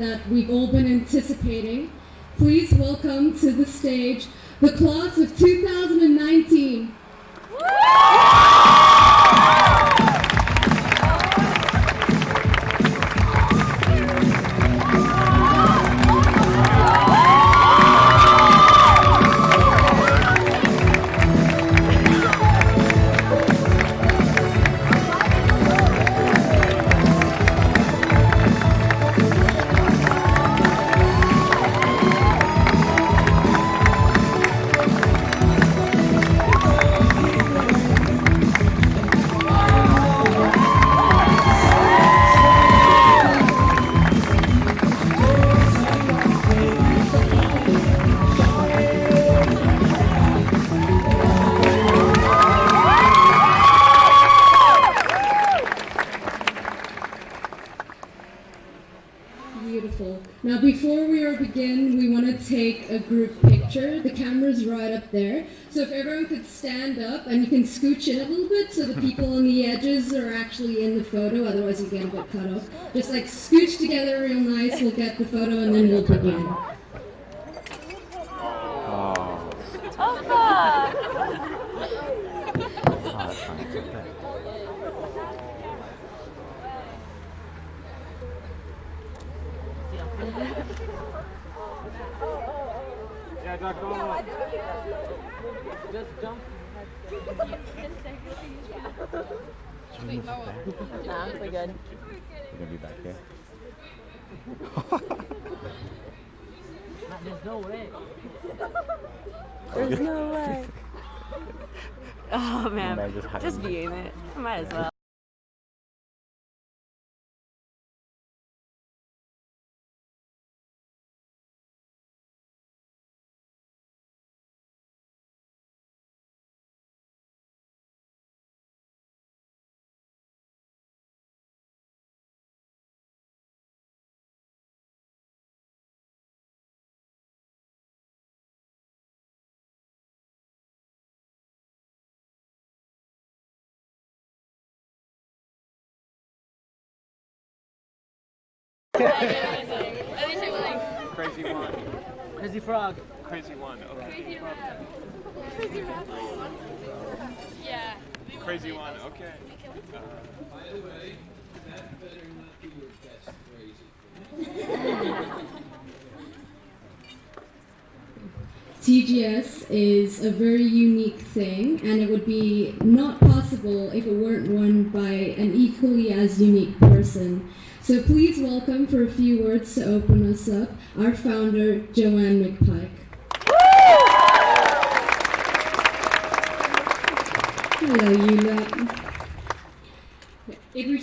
that we've all been anticipating. Please welcome to the stage the class of 2019. Now, before we begin, we want to take a group picture. The camera's right up there. So if everyone could stand up, and you can scooch in a little bit so the people on the edges are actually in the photo, otherwise you get a bit cut off. Just like scooch together real nice, we'll get the photo, and then we'll begin. Yeah, Doctor. Just jump. Should we move up there? Nah, we're good. We're gonna be back here. There's no way. There's no way. Oh man, just viewing it. Might as well. Crazy one. Crazy frog. Crazy one. Okay. Crazy rat. Crazy rat. Yeah. Crazy one. Okay. By the way, that better not be your best crazy. TGS is a very unique thing, and it would be not possible if it weren't run by an equally as unique person. So please welcome, for a few words to open us up, our founder, Joanne McPike. Hello, Eula. Every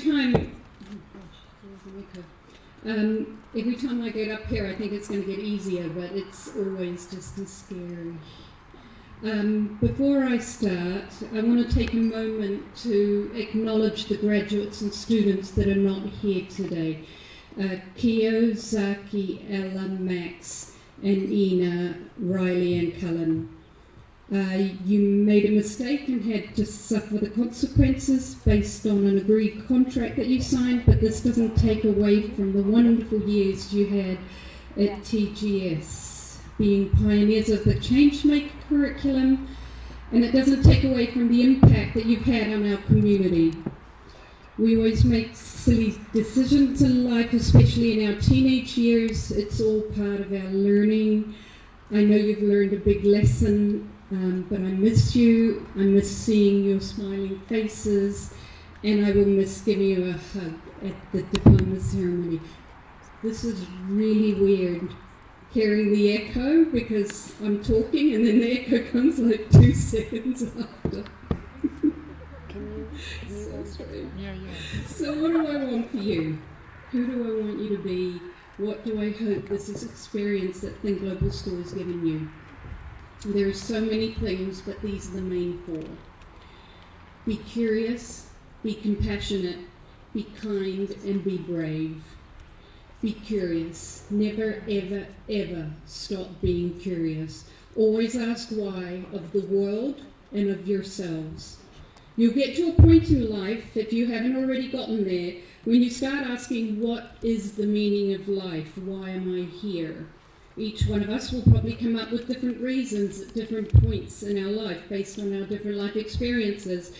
time I get up here, I think it's going to get easier, but it's always just as scary. Before I start, I want to take a moment to acknowledge the graduates and students that are not here today. Keo, Zaki, Ella, Max, and Ina, Riley, and Cullen. You made a mistake and had to suffer the consequences based on an agreed contract that you signed, but this doesn't take away from the wonderful years you had at TGS, being pioneers of the Changemaker curriculum, and it doesn't take away from the impact that you've had on our community. We always make silly decisions in life, especially in our teenage years. It's all part of our learning. I know you've learned a big lesson, but I miss you. I miss seeing your smiling faces, and I will miss giving you a hug at the diploma ceremony. This is really weird, hearing the echo, because I'm talking and then the echo comes like 2 seconds after. So strange. Yeah. So what do I want for you? Who do I want you to be? What do I hope this is experience that Think Global School has given you? There are so many things, but these are the main 4. Be curious, be compassionate, be kind, and be brave. Be curious. Never, ever, ever stop being curious. Always ask why of the world and of yourselves. You'll get to a point in life, if you haven't already gotten there, when you start asking, what is the meaning of life? Why am I here? Each one of us will probably come up with different reasons at different points in our life based on our different life experiences.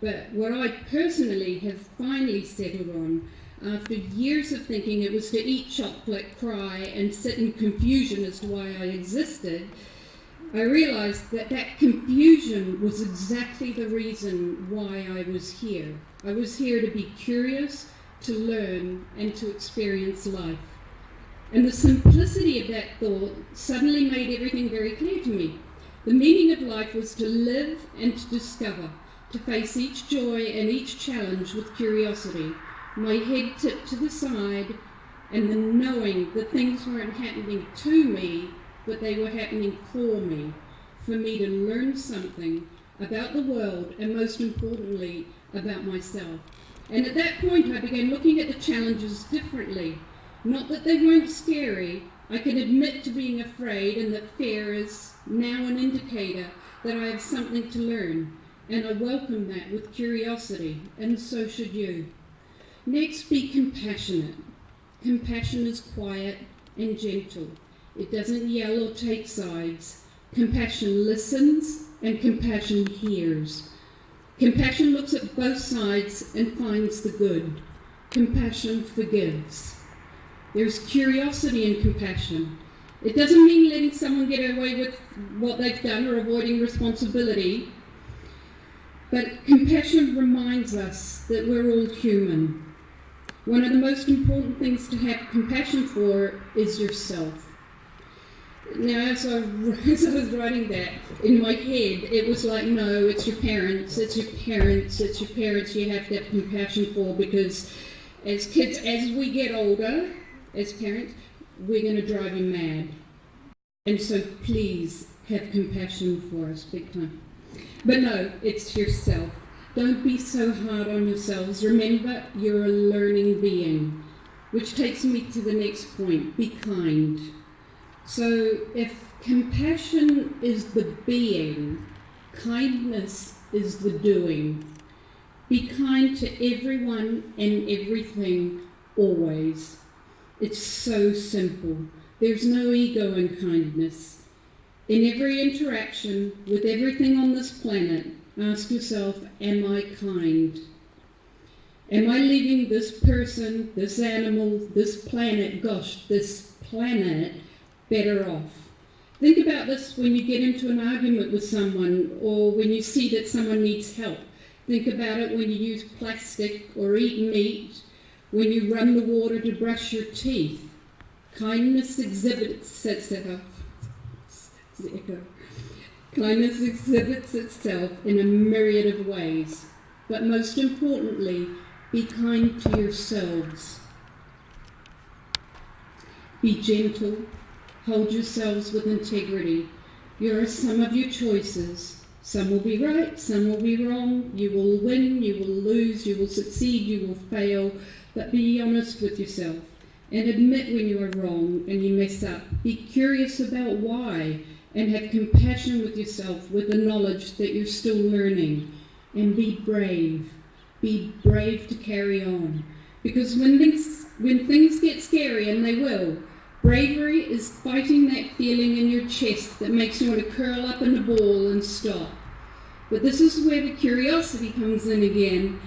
But what I personally have finally settled on, after years of thinking it was to eat chocolate, cry, and sit in confusion as to why I existed, I realized that that confusion was exactly the reason why I was here. I was here to be curious, to learn, and to experience life. And the simplicity of that thought suddenly made everything very clear to me. The meaning of life was to live and to discover, to face each joy and each challenge with curiosity, my head tipped to the side, and the knowing that things weren't happening to me, but they were happening for me to learn something about the world, and most importantly, about myself. And at that point, I began looking at the challenges differently. Not that they weren't scary. I can admit to being afraid, and that fear is now an indicator that I have something to learn. And I welcome that with curiosity, and so should you. Next, be compassionate. Compassion is quiet and gentle. It doesn't yell or take sides. Compassion listens, and compassion hears. Compassion looks at both sides and finds the good. Compassion forgives. There's curiosity in compassion. It doesn't mean letting someone get away with what they've done or avoiding responsibility, but compassion reminds us that we're all human. One of the most important things to have compassion for is yourself. Now, as I was writing that, in my head, it was like, no, it's your parents, it's your parents, it's your parents you have to have compassion for, because as kids, as we get older, as parents, we're going to drive you mad. And so please have compassion for us, big time. But no, it's yourself. Don't be so hard on yourselves. Remember, you're a learning being. Which takes me to the next point, be kind. So if compassion is the being, kindness is the doing. Be kind to everyone and everything, always. It's so simple. There's no ego in kindness. In every interaction with everything on this planet, ask yourself, am I kind? Am I leaving this person, this animal, this planet, this planet, better off? Think about this when you get into an argument with someone, or when you see that someone needs help. Think about it when you use plastic or eat meat, when you run the water to brush your teeth. Kindness exhibits itself. Kindness exhibits itself in a myriad of ways. But most importantly, be kind to yourselves. Be gentle. Hold yourselves with integrity. You're a sum of your choices. Some will be right, some will be wrong. You will win, you will lose, you will succeed, you will fail. But be honest with yourself and admit when you are wrong and you mess up. Be curious about why and have compassion with yourself with the knowledge that you're still learning. And be brave. Be brave to carry on. Because when things get scary, and they will, bravery is fighting that feeling in your chest that makes you want to curl up in a ball and stop. But this is where the curiosity comes in again.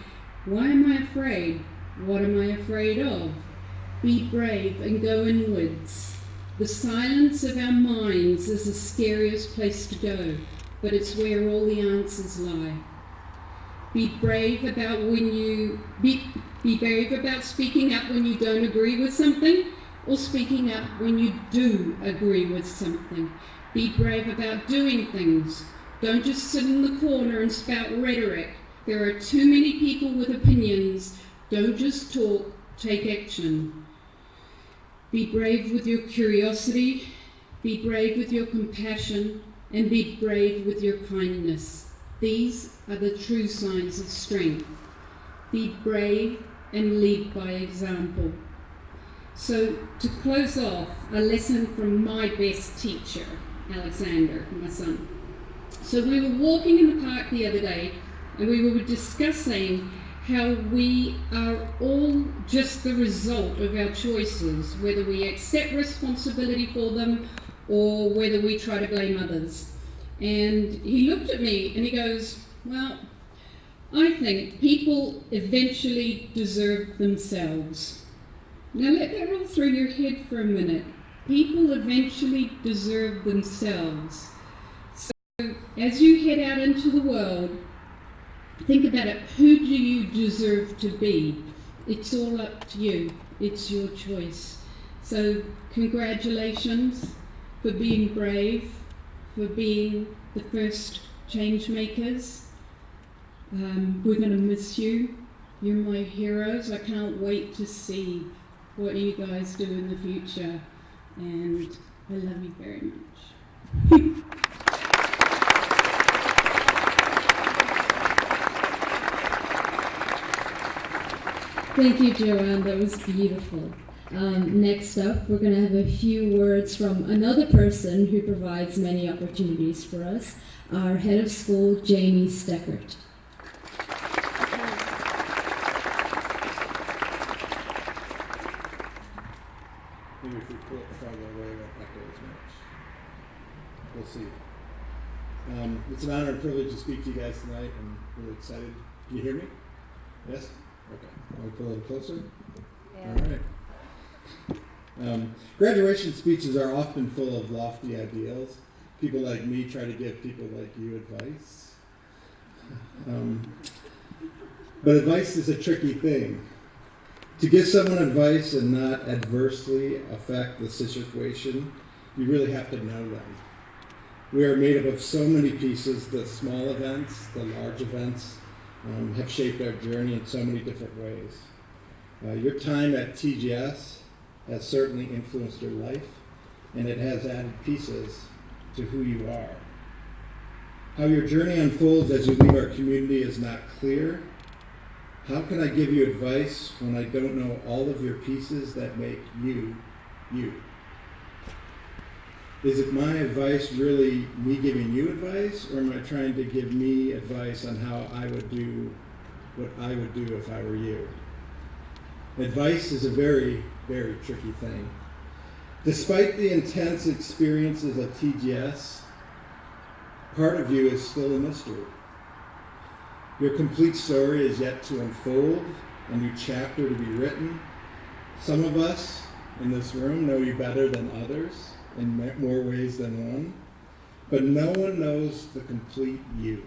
Why am I afraid? What am I afraid of? Be brave and go inwards. The silence of our minds is the scariest place to go, but it's where all the answers lie. Be brave about be brave about speaking up when you don't agree with something, or speaking up when you do agree with something. Be brave about doing things. Don't just sit in the corner and spout rhetoric. There are too many people with opinions. Don't just talk, take action. Be brave with your curiosity, be brave with your compassion, and be brave with your kindness. These are the true signs of strength. Be brave and lead by example. So, to close off, a lesson from my best teacher, Alexander, my son. So we were walking in the park the other day, and we were discussing how we are all just the result of our choices, whether we accept responsibility for them or whether we try to blame others. And he looked at me and he goes, well, I think people eventually deserve themselves. Now let that roll through your head for a minute. People eventually deserve themselves. So as you head out into the world, think about it. Who do you deserve to be? It's all up to you. It's your choice. So congratulations for being brave, for being the first change makers. We're going to miss you. You're my heroes. I can't wait to see what you guys do in the future. And I love you very much. Thank you, Joanne. That was beautiful. Next up, we're going to have a few words from another person who provides many opportunities for us, our head of school, Jamie Steckert. Maybe if we pull it farther away, it won't echo as much. We'll see. It's an honor and privilege to speak to you guys tonight. I'm really excited. Can you hear me? Yes? Okay. Want me to pull a little closer? Yeah. All right. Graduation speeches are often full of lofty ideals. People like me try to give people like you advice. But advice is a tricky thing. To give someone advice and not adversely affect the situation, you really have to know them. We are made up of so many pieces. The small events, the large events, have shaped our journey in so many different ways. Your time at TGS has certainly influenced your life, and it has added pieces to who you are. How your journey unfolds as you leave our community is not clear. How can I give you advice when I don't know all of your pieces that make you, you? Is it my advice really me giving you advice, or am I trying to give me advice on how I would do what I would do if I were you? Advice is a very, very tricky thing. Despite the intense experiences of TGS, part of you is still a mystery. Your complete story is yet to unfold, a new chapter to be written. Some of us in this room know you better than others, in more ways than one, but no one knows the complete you.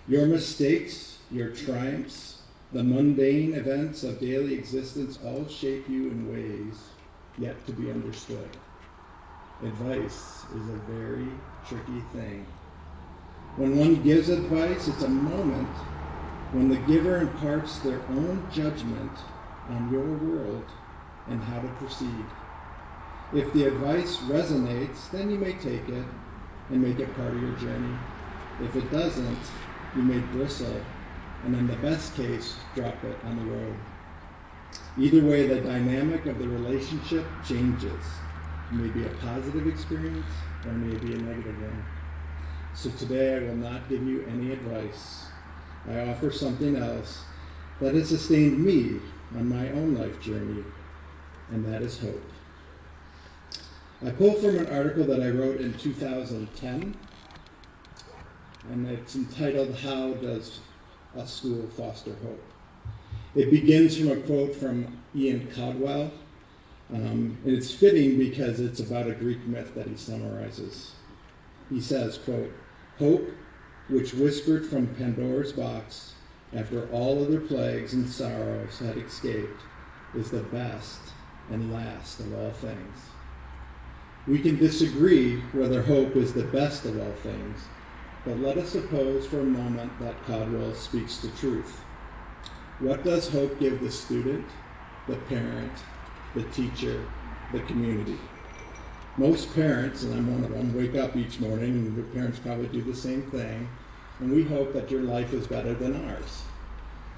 Your mistakes, your triumphs, the mundane events of daily existence all shape you in ways yet to be understood. Advice is a very tricky thing. When one gives advice, it's a moment when the giver imparts their own judgment on your world and how to proceed. If the advice resonates, then you may take it and make it part of your journey. If it doesn't, you may bristle and in the best case, drop it on the road. Either way, the dynamic of the relationship changes. It may be a positive experience or it may be a negative one. So today I will not give you any advice. I offer something else that has sustained me on my own life journey, and that is hope. I pulled from an article that I wrote in 2010, and it's entitled, How Does a School Foster Hope? It begins from a quote from Ian Caldwell, and it's fitting because it's about a Greek myth that he summarizes. He says, quote, "Hope, which whispered from Pandora's box after all other plagues and sorrows had escaped, is the best and last of all things." We can disagree whether hope is the best of all things, but let us suppose for a moment that Caldwell speaks the truth. What does hope give the student, the parent, the teacher, the community? Most parents, and I'm one of them, wake up each morning, and your parents probably do the same thing, and we hope that your life is better than ours,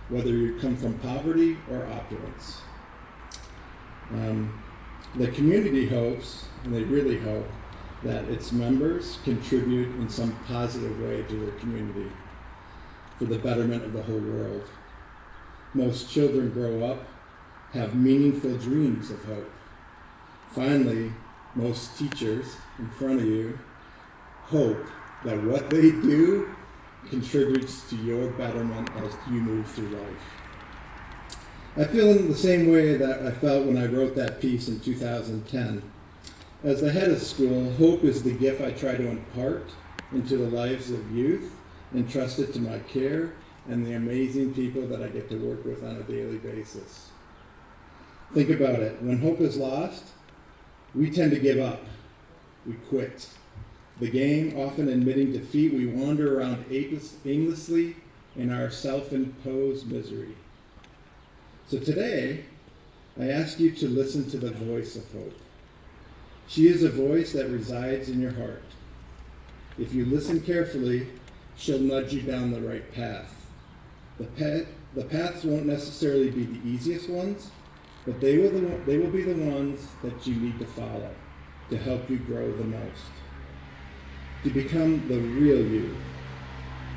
whether you come from poverty or opulence. The community hopes, and they really hope, that its members contribute in some positive way to their community. for the betterment of the whole world. Most children grow up, have meaningful dreams of hope. Finally, most teachers in front of you hope that what they do contributes to your betterment as you move through life. I feel in the same way that I felt when I wrote that piece in 2010. As the head of school, hope is the gift I try to impart into the lives of youth, entrusted to my care and the amazing people that I get to work with on a daily basis. Think about it. When hope is lost, we tend to give up. We quit the game, often admitting defeat. We wander around aimlessly in our self-imposed misery. So today, I ask you to listen to the voice of hope. She is a voice that resides in your heart. If you listen carefully, she'll nudge you down the right path. The paths won't necessarily be the easiest ones, but they will be the ones that you need to follow to help you grow the most, to become the real you.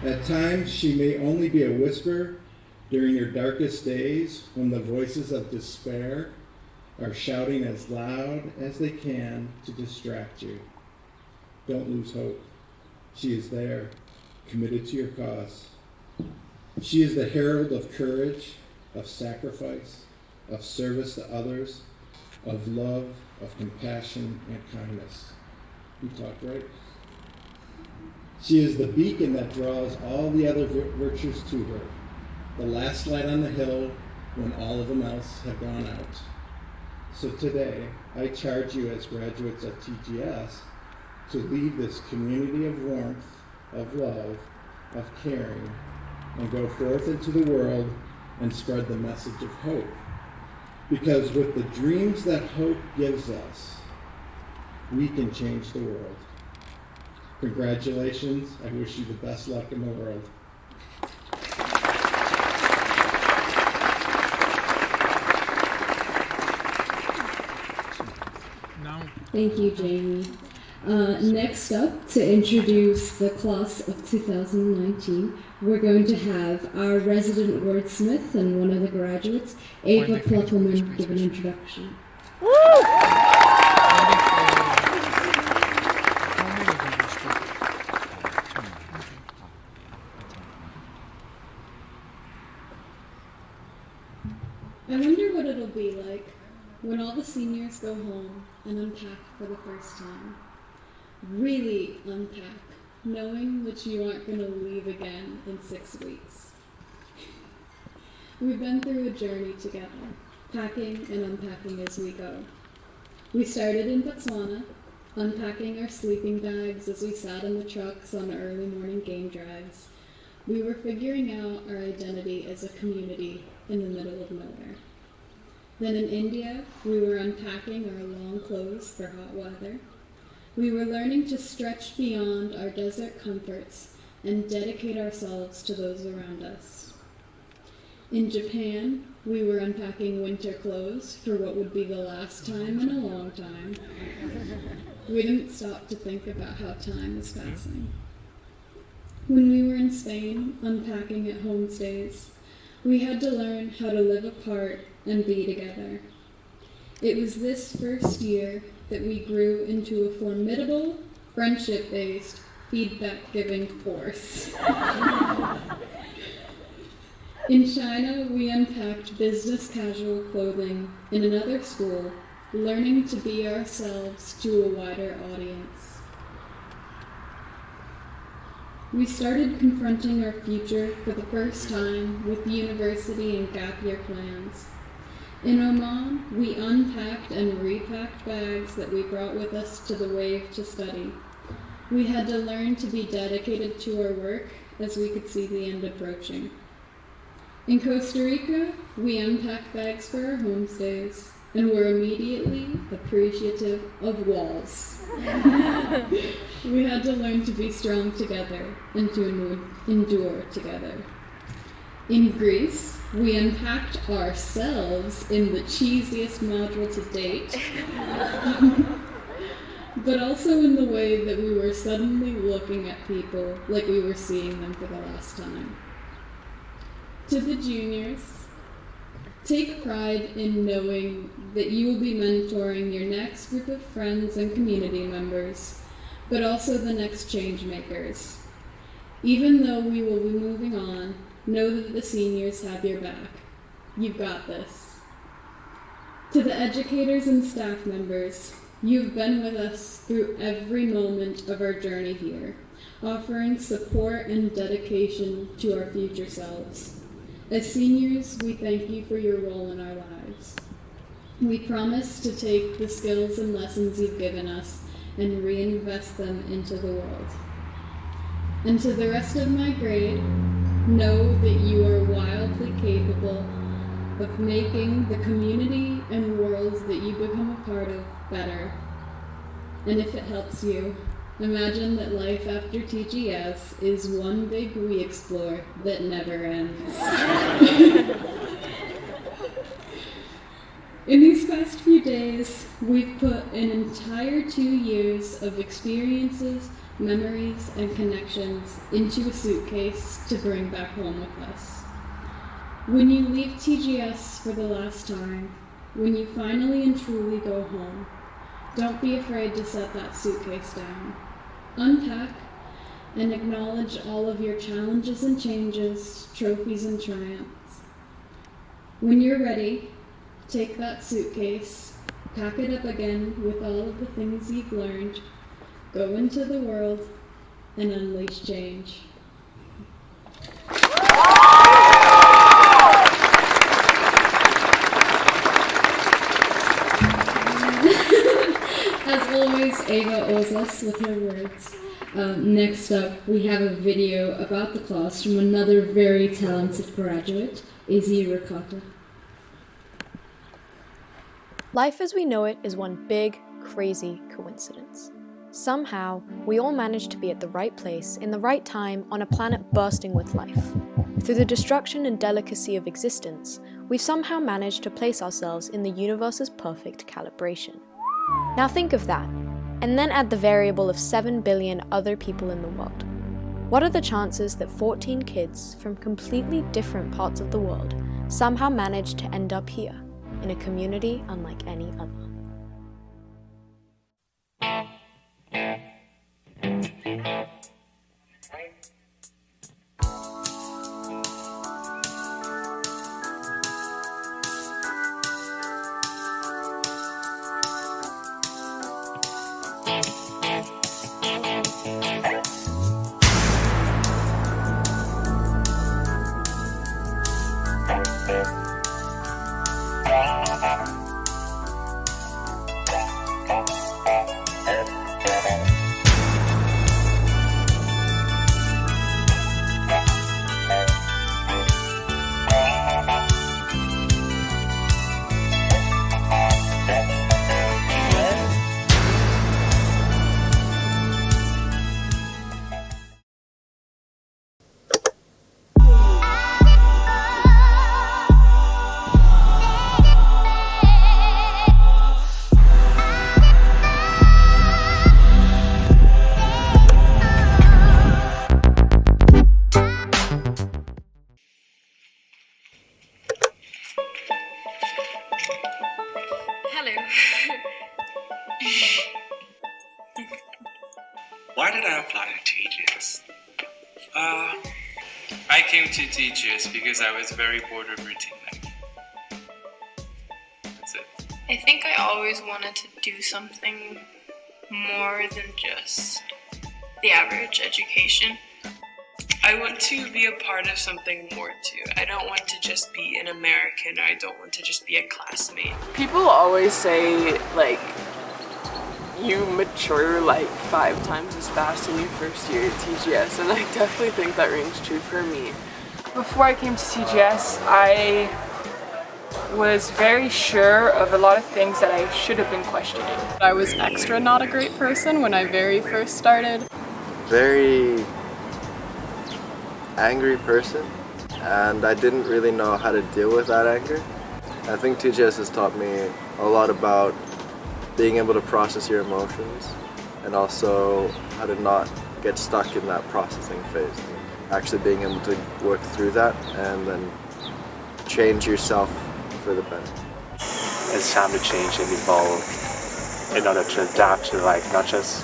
At times, she may only be a whisper during your darkest days when the voices of despair are shouting as loud as they can to distract you. Don't lose hope. She is there, committed to your cause. She is the herald of courage, of sacrifice, of service to others, of love, of compassion, and kindness. You talk right? She is the beacon that draws all the other virtues to her, the last light on the hill when all of them else have gone out. So today, I charge you as graduates at TGS to leave this community of warmth, of love, of caring, and go forth into the world and spread the message of hope. Because with the dreams that hope gives us, we can change the world. Congratulations. I wish you the best luck in the world. Thank you, Jamie. Next up, to introduce the class of 2019, we're going to have our resident wordsmith and one of the graduates, Ava Kluppelman, give an introduction. I wonder what it'll be like when all the seniors go home and unpack for the first time. Really unpack, knowing that you aren't going to leave again in 6 weeks. We've been through a journey together, packing and unpacking as we go. We started in Botswana, unpacking our sleeping bags as we sat in the trucks on early morning game drives. We were figuring out our identity as a community in the middle of nowhere. Then in India, we were unpacking our long clothes for hot weather. We were learning to stretch beyond our desert comforts and dedicate ourselves to those around us. In Japan, we were unpacking winter clothes for what would be the last time in a long time. We didn't stop to think about how time was passing. When we were in Spain, unpacking at homestays, we had to learn how to live apart and be together. It was this first year that we grew into a formidable, friendship-based, feedback-giving force. In China, we unpacked business casual clothing in another school, learning to be ourselves to a wider audience. We started confronting our future for the first time with university and gap year plans. In Oman, we unpacked and repacked bags that we brought with us to the wave to study. We had to learn to be dedicated to our work as we could see the end approaching. In Costa Rica, we unpacked bags for our homestays and were immediately appreciative of walls. We had to learn to be strong together and to endure together. In Greece, we unpacked ourselves in the cheesiest module to date, but also in the way that we were suddenly looking at people like we were seeing them for the last time. To the juniors, take pride in knowing that you will be mentoring your next group of friends and community members, but also the next change makers. Even though we will be moving on, know that the seniors have your back. You've got this. To the educators and staff members, you've been with us through every moment of our journey here, offering support and dedication to our future selves. As seniors, we thank you for your role in our lives. We promise to take the skills and lessons you've given us and reinvest them into the world. And to the rest of my grade, know that you are wildly capable of making the community and worlds that you become a part of better. And if it helps you, imagine that life after TGS is one big re-explore that never ends. In these past few days, we've put an entire 2 years of experiences, memories, and connections into a suitcase to bring back home with us. When you leave TGS for the last time, when you finally and truly go home, don't be afraid to set that suitcase down. Unpack and acknowledge all of your challenges and changes, trophies and triumphs. When you're ready, take that suitcase, pack it up again with all of the things you've learned, go into the world, and unleash change. As always, Ava owes us with her words. Next up, we have a video about the class from another very talented graduate, Izzy Ricotta. Life as we know it is one big, crazy coincidence. Somehow, we all managed to be at the right place in the right time on a planet bursting with life. Through the destruction and delicacy of existence, we've somehow managed to place ourselves in the universe's perfect calibration. Now think of that, and then add the variable of 7 billion other people in the world. What are the chances that 14 kids from completely different parts of the world somehow managed to end up here, in a community unlike any other? Why did I apply to TGS? I came to TGS because I was very bored of routine life. That's it. I think I always wanted to do something more than just the average education. I want to be a part of something more too. I don't want to just be an American, or I don't want to just be a classmate. People always say, like, you mature like 5 times as fast in your first year at TGS, and I definitely think that rings true for me. Before I came to TGS, I was very sure of a lot of things that I should have been questioning. I was extra not a great person when I very first started. Very angry person, and I didn't really know how to deal with that anger. I think TGS has taught me a lot about being able to process your emotions and also how to not get stuck in that processing phase. actually being able to work through that and then change yourself for the better. It's time to change and evolve in order to adapt to like not just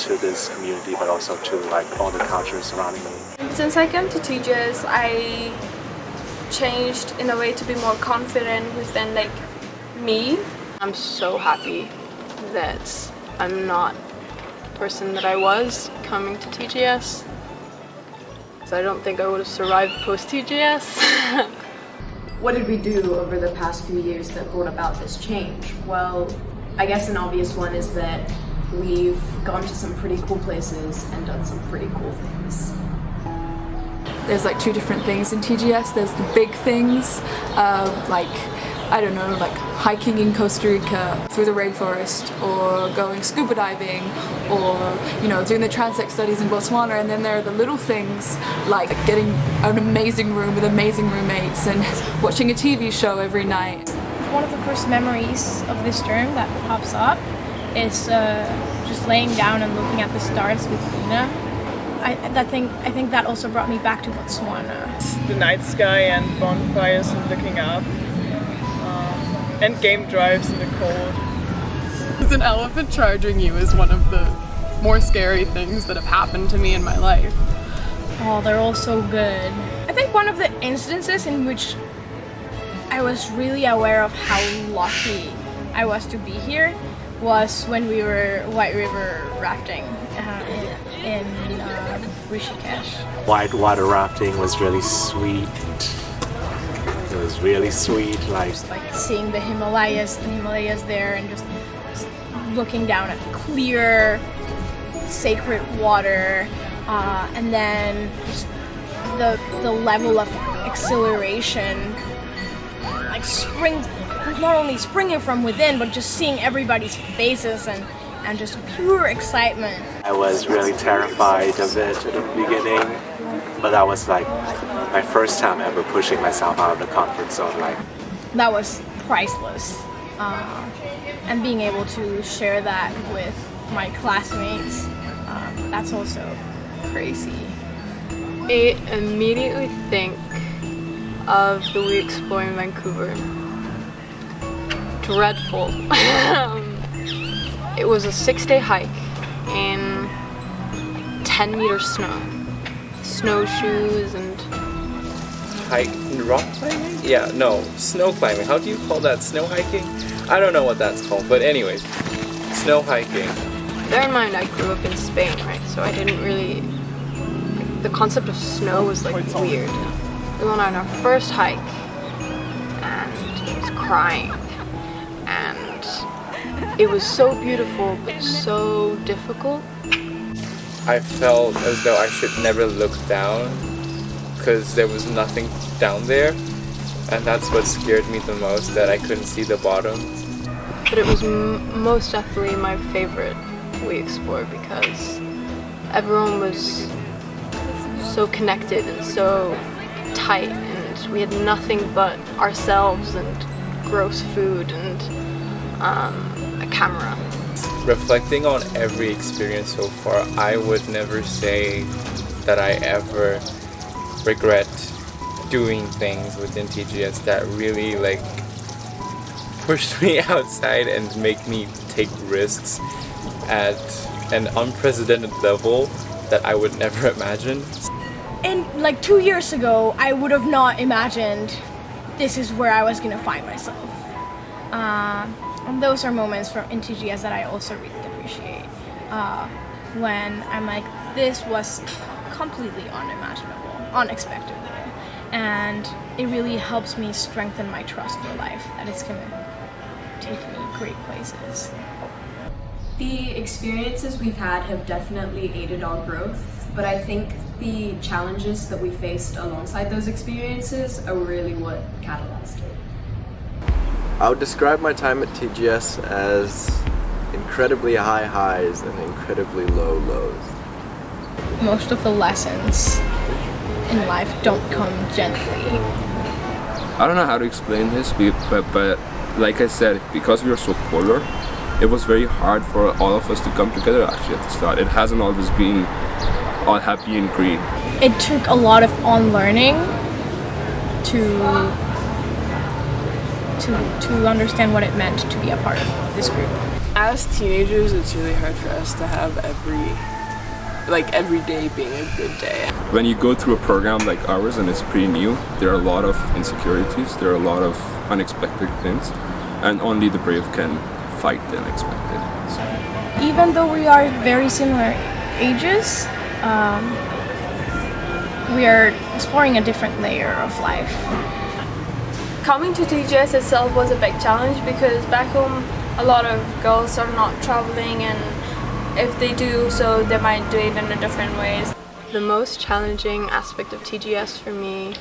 to this community but also to like all the cultures surrounding me. Since I came to TGS, I changed in a way to be more confident within like me. I'm so happy that I'm not the person that I was coming to TGS. So I don't think I would have survived post-TGS. What did we do over the past few years that brought about this change? Well, I guess an obvious one is that we've gone to some pretty cool places and done some pretty cool things. There's like two different things in TGS. There's the big things, like, I don't know, like hiking in Costa Rica through the rainforest, or going scuba diving, or, you know, doing the transect studies in Botswana. And then there are the little things like getting an amazing room with amazing roommates and watching a TV show every night. One of the first memories of this term that pops up is just laying down and looking at the stars with Lena. I think that also brought me back to Botswana. The night sky and bonfires and looking up. And game drives in the cold. An elephant charging you is one of the more scary things that have happened to me in my life. Oh, they're all so good. I think one of the instances in which I was really aware of how lucky I was to be here was when we were white river rafting in Rishikesh. Whitewater rafting was really sweet. It was really sweet, like seeing the Himalayas there, and just looking down at clear, sacred water, and then just the level of exhilaration, like not only springing from within, but just seeing everybody's faces and just pure excitement. I was really terrified of it at the beginning, but that was like my first time ever pushing myself out of the comfort zone. Like that was priceless, and being able to share that with my classmates, that's also crazy. I immediately think of the We Explore in Vancouver. Dreadful. It was a 6-day hike in 10-meter snow. Snowshoes and... Hike in rock climbing? Yeah, no, snow climbing. How do you call that? Snow hiking? I don't know what that's called, but anyways, snow hiking. Bear in mind, I grew up in Spain, right? So I didn't really... the concept of snow was like weird. We went on our first hike and I was crying. And it was so beautiful, but so difficult. I felt as though I should never look down because there was nothing down there, and that's what scared me the most, that I couldn't see the bottom. But it was most definitely my favorite We Explore because everyone was so connected and so tight, and we had nothing but ourselves and gross food and a camera. Reflecting on every experience so far, I would never say that I ever regret doing things within TGS that really like pushed me outside and make me take risks at an unprecedented level that I would never imagine. And like 2 years ago, I would have not imagined this is where I was gonna find myself. And those are moments in TGS that I also really appreciate. When I'm like, this was completely unimaginable, unexpected. And it really helps me strengthen my trust for life, that it's gonna take me great places. The experiences we've had have definitely aided our growth, but I think the challenges that we faced alongside those experiences are really what catalyzed it. I would describe my time at TGS as incredibly high highs and incredibly low lows. Most of the lessons in life don't come gently. I don't know how to explain this, but like I said, because we are so polar, it was very hard for all of us to come together actually at the start. It hasn't always been all happy and green. It took a lot of unlearning to understand what it meant to be a part of this group. As teenagers, it's really hard for us to have every day being a good day. When you go through a program like ours and it's pretty new, there are a lot of insecurities, there are a lot of unexpected things, and only the brave can fight the unexpected. Even though we are very similar ages, we are exploring a different layer of life. Coming to TGS itself was a big challenge because back home a lot of girls are not traveling, and if they do so they might do it in different ways. The most challenging aspect of TGS for me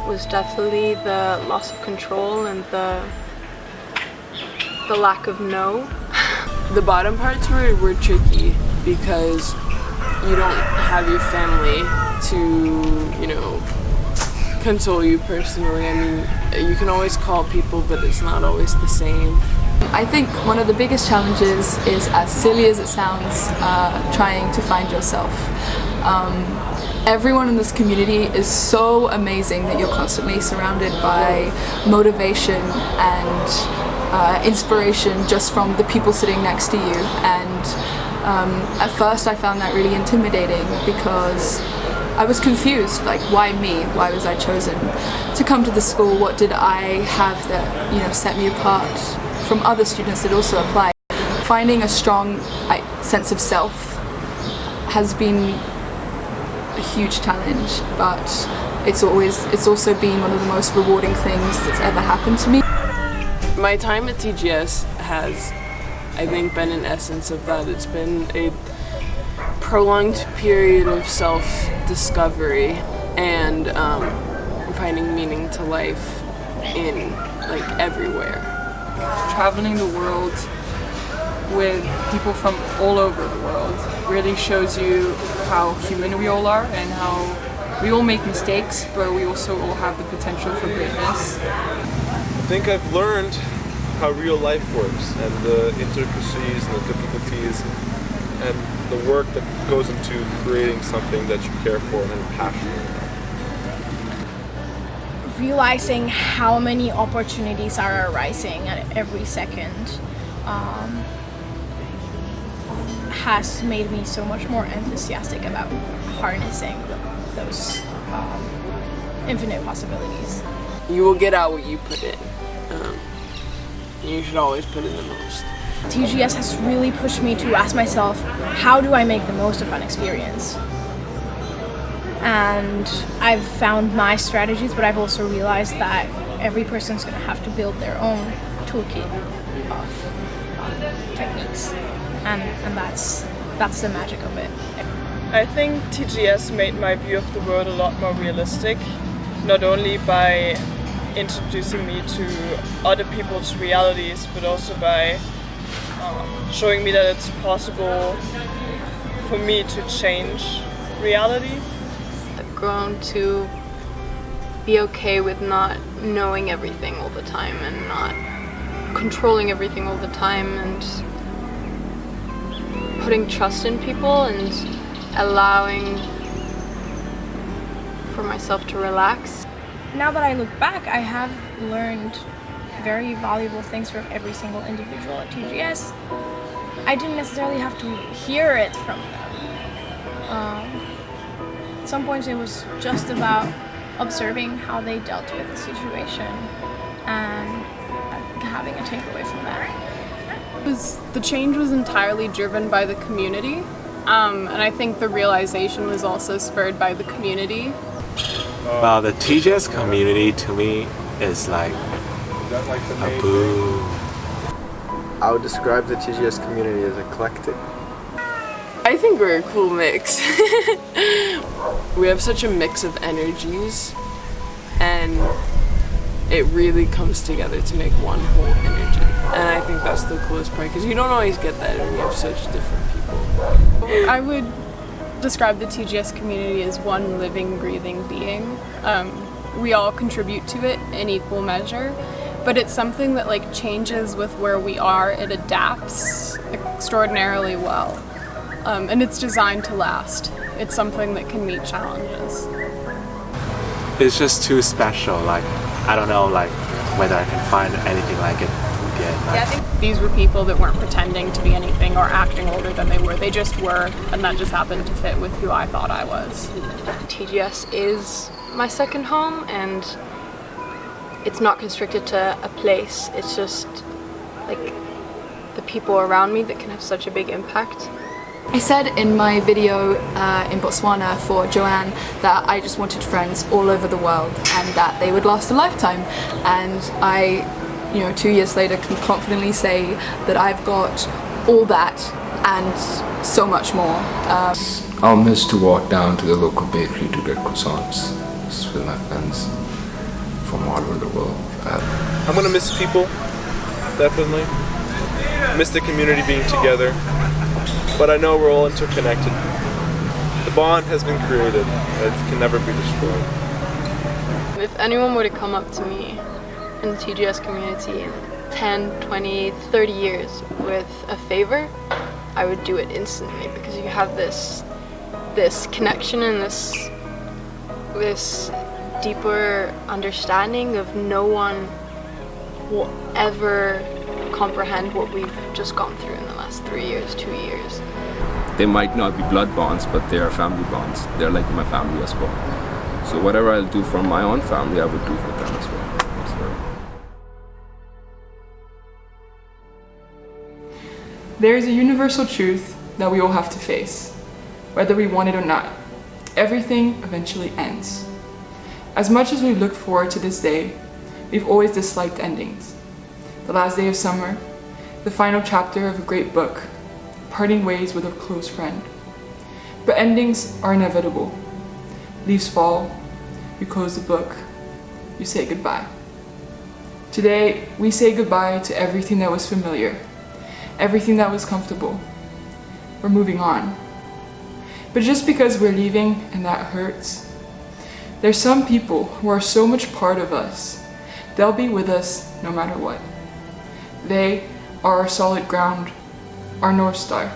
was definitely the loss of control and the lack of no. The bottom parts were tricky because you don't have your family to, console you personally. I mean, you can always call people, but it's not always the same. I think one of the biggest challenges is, as silly as it sounds, trying to find yourself. Everyone in this community is so amazing that you're constantly surrounded by motivation and inspiration just from the people sitting next to you. And at first I found that really intimidating because I was confused, like, why me? Why was I chosen to come to the school? What did I have that, set me apart from other students that also applied? Finding a strong sense of self has been a huge challenge, but it's also been one of the most rewarding things that's ever happened to me. My time at TGS has, I think, been an essence of that. It's been a prolonged period of self-discovery and finding meaning to life in everywhere. Traveling the world with people from all over the world really shows you how human we all are and how we all make mistakes, but we also all have the potential for greatness. I think I've learned how real life works and the intricacies and the difficulties and the work that goes into creating something that you care for and are passionate about. Realizing how many opportunities are arising at every second has made me so much more enthusiastic about harnessing those infinite possibilities. You will get out what you put in. You should always put in the most. TGS has really pushed me to ask myself, how do I make the most of an experience? And I've found my strategies, but I've also realized that every person's going to have to build their own toolkit of techniques, and that's the magic of it. I think TGS made my view of the world a lot more realistic, not only by introducing me to other people's realities, but also by showing me that it's possible for me to change reality. I've grown to be okay with not knowing everything all the time and not controlling everything all the time, and putting trust in people and allowing for myself to relax. Now that I look back, I have learned very valuable things from every single individual at TGS. I didn't necessarily have to hear it from them. At some points it was just about observing how they dealt with the situation and having a takeaway from that. The change was entirely driven by the community, and I think the realization was also spurred by the community. Well, the TGS community to me is like a boom. I would describe the TGS community as eclectic. I think we're a cool mix. We have such a mix of energies, and it really comes together to make one whole energy. And I think that's the coolest part, because you don't always get that when you have such different people. I would describe the TGS community as one living, breathing being. We all contribute to it in equal measure, but it's something that changes with where we are. It adapts extraordinarily well, and it's designed to last. It's something that can meet challenges. It's just too special. Like, I don't know, like, whether I can find anything like it again. Yeah, I think these were people that weren't pretending to be anything or acting older than they were. They just were, and that just happened to fit with who I thought I was. TGS is my second home, and it's not constricted to a place. It's just like the people around me that can have such a big impact. I said in my video in Botswana for Joanne that I just wanted friends all over the world and that they would last a lifetime, and I, 2 years later can confidently say that I've got all that and so much more. I'll miss to walk down to the local bakery to get croissants just with my friends from all over the world. I'm gonna miss people, definitely. Miss the community being together. But I know we're all interconnected. The bond has been created. It can never be destroyed. If anyone were to come up to me in the TGS community in 10, 20, 30 years with a favor, I would do it instantly, because you have this connection and this deeper understanding of no one will ever comprehend what we've just gone through in the last 3 years, 2 years. They might not be blood bonds, but they are family bonds. They're like my family as well. So whatever I'll do for my own family, I would do for them as well. There is a universal truth that we all have to face, whether we want it or not. Everything eventually ends. As much as we look forward to this day, we've always disliked endings. The last day of summer, the final chapter of a great book, parting ways with a close friend. But endings are inevitable. Leaves fall, you close the book, you say goodbye. Today, we say goodbye to everything that was familiar, everything that was comfortable. We're moving on. But just because we're leaving and that hurts, there's some people who are so much part of us, they'll be with us no matter what. They are our solid ground, our North Star,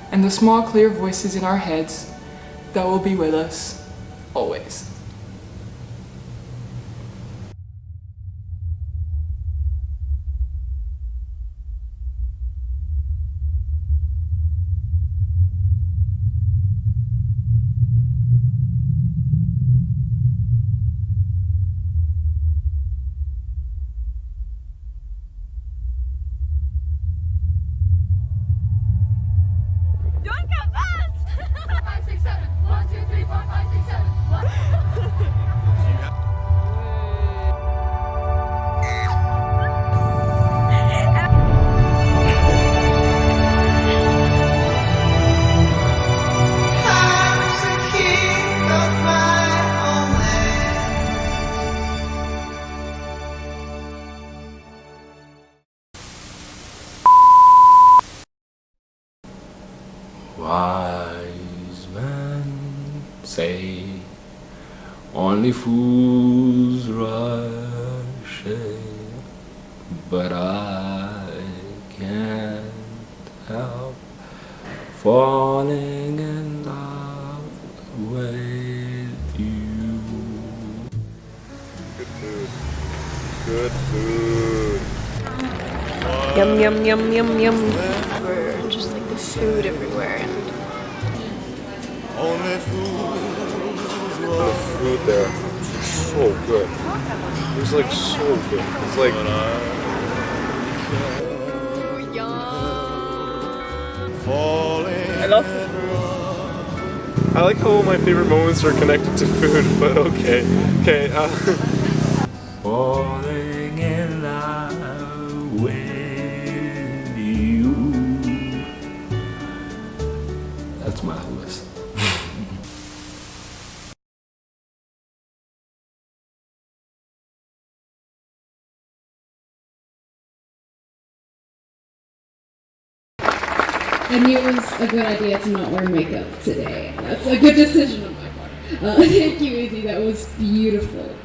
and the small clear voices in our heads that will be with us always. Wise men say only fools rush in, but I can't help falling in love with you. Good food. Good food. Yum, yum, yum, yum, yum. We're just like the food everywhere. And The food there is so good. It's like so good. It's like I love food. I like how all my favorite moments are connected to food, but okay. Falling in love with you. That's my list. I knew it was a good idea to not wear makeup today. That's a good decision on my part. Thank you, Izzy. That was beautiful.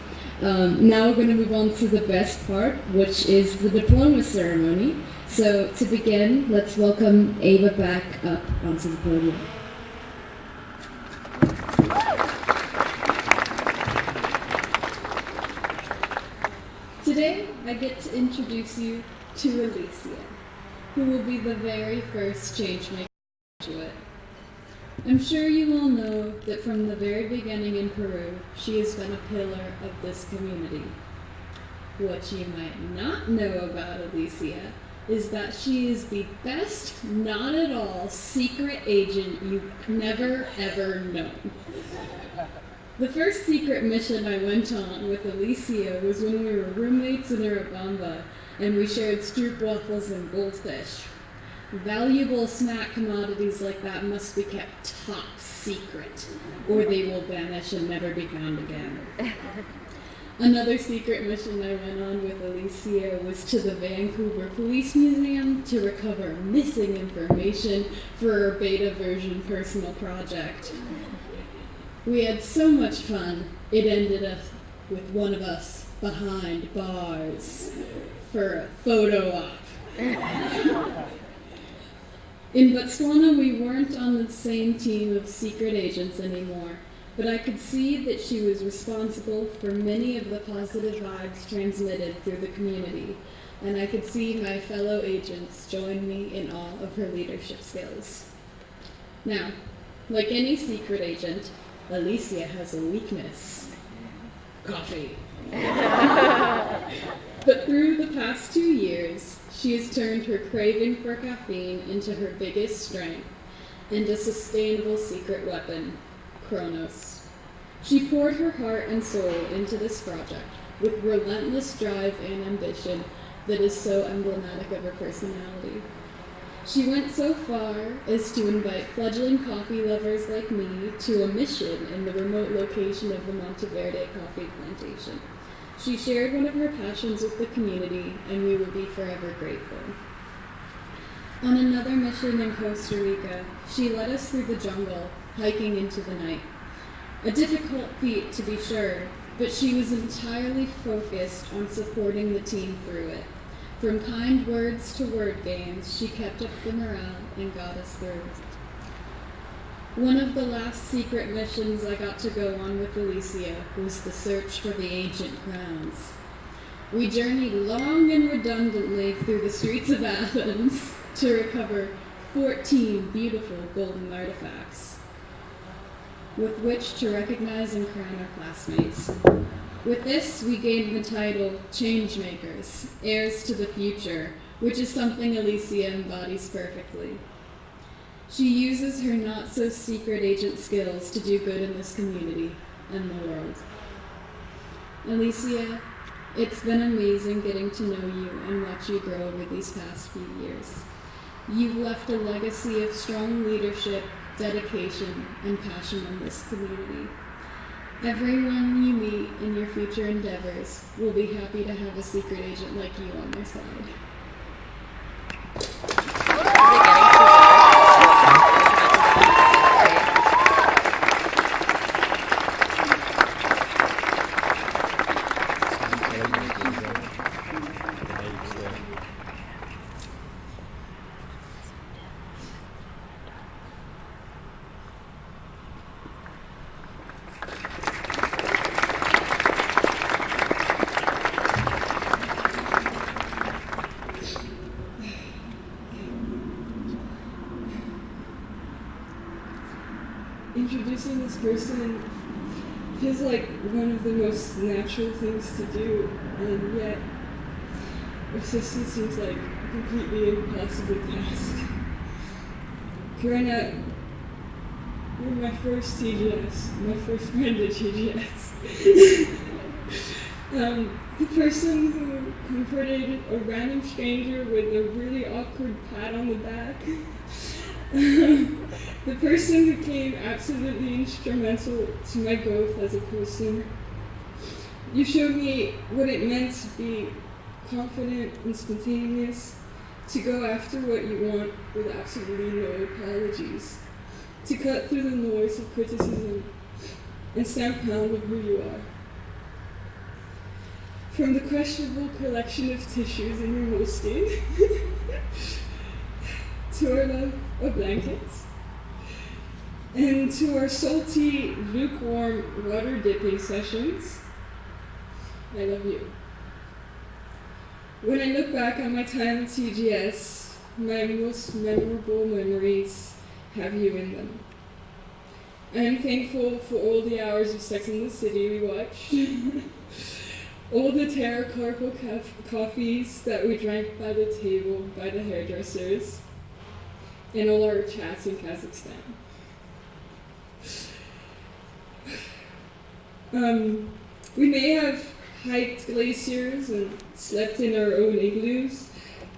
Now we're going to move on to the best part, which is the diploma ceremony. So to begin, let's welcome Ava back up onto the podium. I get to introduce you to Alicia, who will be the very first Changemaker graduate. I'm sure you all know that from the very beginning in Peru, she has been a pillar of this community. What you might not know about Alicia is that she is the best, not at all, secret agent you've never, ever known. The first secret mission I went on with Alicia was when we were roommates in Urubamba, and we shared stroop waffles and goldfish. Valuable snack commodities like that must be kept top secret, or they will vanish and never be found again. Another secret mission I went on with Alicia was to the Vancouver Police Museum to recover missing information for our beta version personal project. We had so much fun, it ended up with one of us behind bars for a photo op. In Botswana, we weren't on the same team of secret agents anymore, but I could see that she was responsible for many of the positive vibes transmitted through the community, and I could see my fellow agents join me in awe of her leadership skills. Now, like any secret agent, Alicia has a weakness: coffee. But through the past 2 years, she has turned her craving for caffeine into her biggest strength and a sustainable secret weapon: Kronos. She poured her heart and soul into this project with relentless drive and ambition that is so emblematic of her personality. She went so far as to invite fledgling coffee lovers like me to a mission in the remote location of the Monteverde coffee plantation. She shared one of her passions with the community, and we will be forever grateful. On another mission in Costa Rica, she led us through the jungle, hiking into the night. A difficult feat, to be sure, but she was entirely focused on supporting the team through it. From kind words to word games, she kept up the morale and got us through. One of the last secret missions I got to go on with Alicia was the search for the ancient crowns. We journeyed long and redundantly through the streets of Athens to recover 14 beautiful golden artifacts, with which to recognize and crown our classmates. With this, we gained the title Changemakers, heirs to the future, which is something Alicia embodies perfectly. She uses her not-so-secret agent skills to do good in this community and the world. Alicia, it's been amazing getting to know you and watch you grow over these past few years. You've left a legacy of strong leadership, dedication, and passion in this community. Everyone you meet in your future endeavors will be happy to have a secret agent like you on their side. Introducing this person feels like one of the most natural things to do, and yet assistance seems like a completely impossible task. Growing up, you're my first TGS, my first friend at TGS. The person who comforted a random stranger with a really awkward pat on the back. The person who became absolutely instrumental to my growth as a person. You showed me what it meant to be confident and spontaneous, to go after what you want with absolutely no apologies, to cut through the noise of criticism and stand proud of who you are. From the questionable collection of tissues in your moleskin, to our love of blankets, and to our salty, lukewarm water dipping sessions, I love you. When I look back on my time at TGS, my most memorable memories have you in them. I am thankful for all the hours of Sex and the City we watched, all the tarot carpal coffees that we drank by the table by the hairdressers, and all our chats in Kazakhstan. We may have hiked glaciers and slept in our own igloos,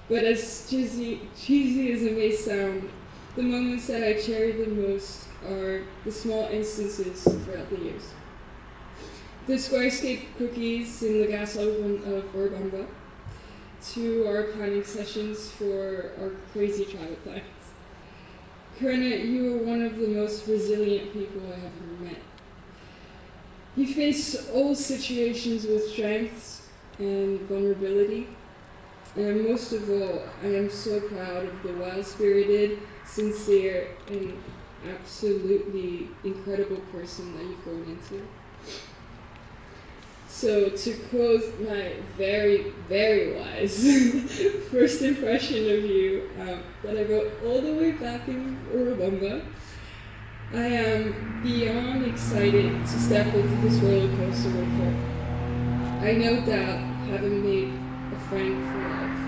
but as cheesy as it may sound, the moments that I cherish the most are the small instances throughout the years. The Squarescape cookies in the gas oven of Orbamba, to our planning sessions for our crazy travel plans. Corinna, you are one of the most resilient people I have ever met. You face all situations with strength and vulnerability, and most of all, I am so proud of the wild-spirited, sincere, and absolutely incredible person that you've grown into. So, to quote my very, very wise first impression of you that I wrote all the way back in Urubamba, I am beyond excited to step into this roller coaster with her. I no doubt haven't made a friend for life.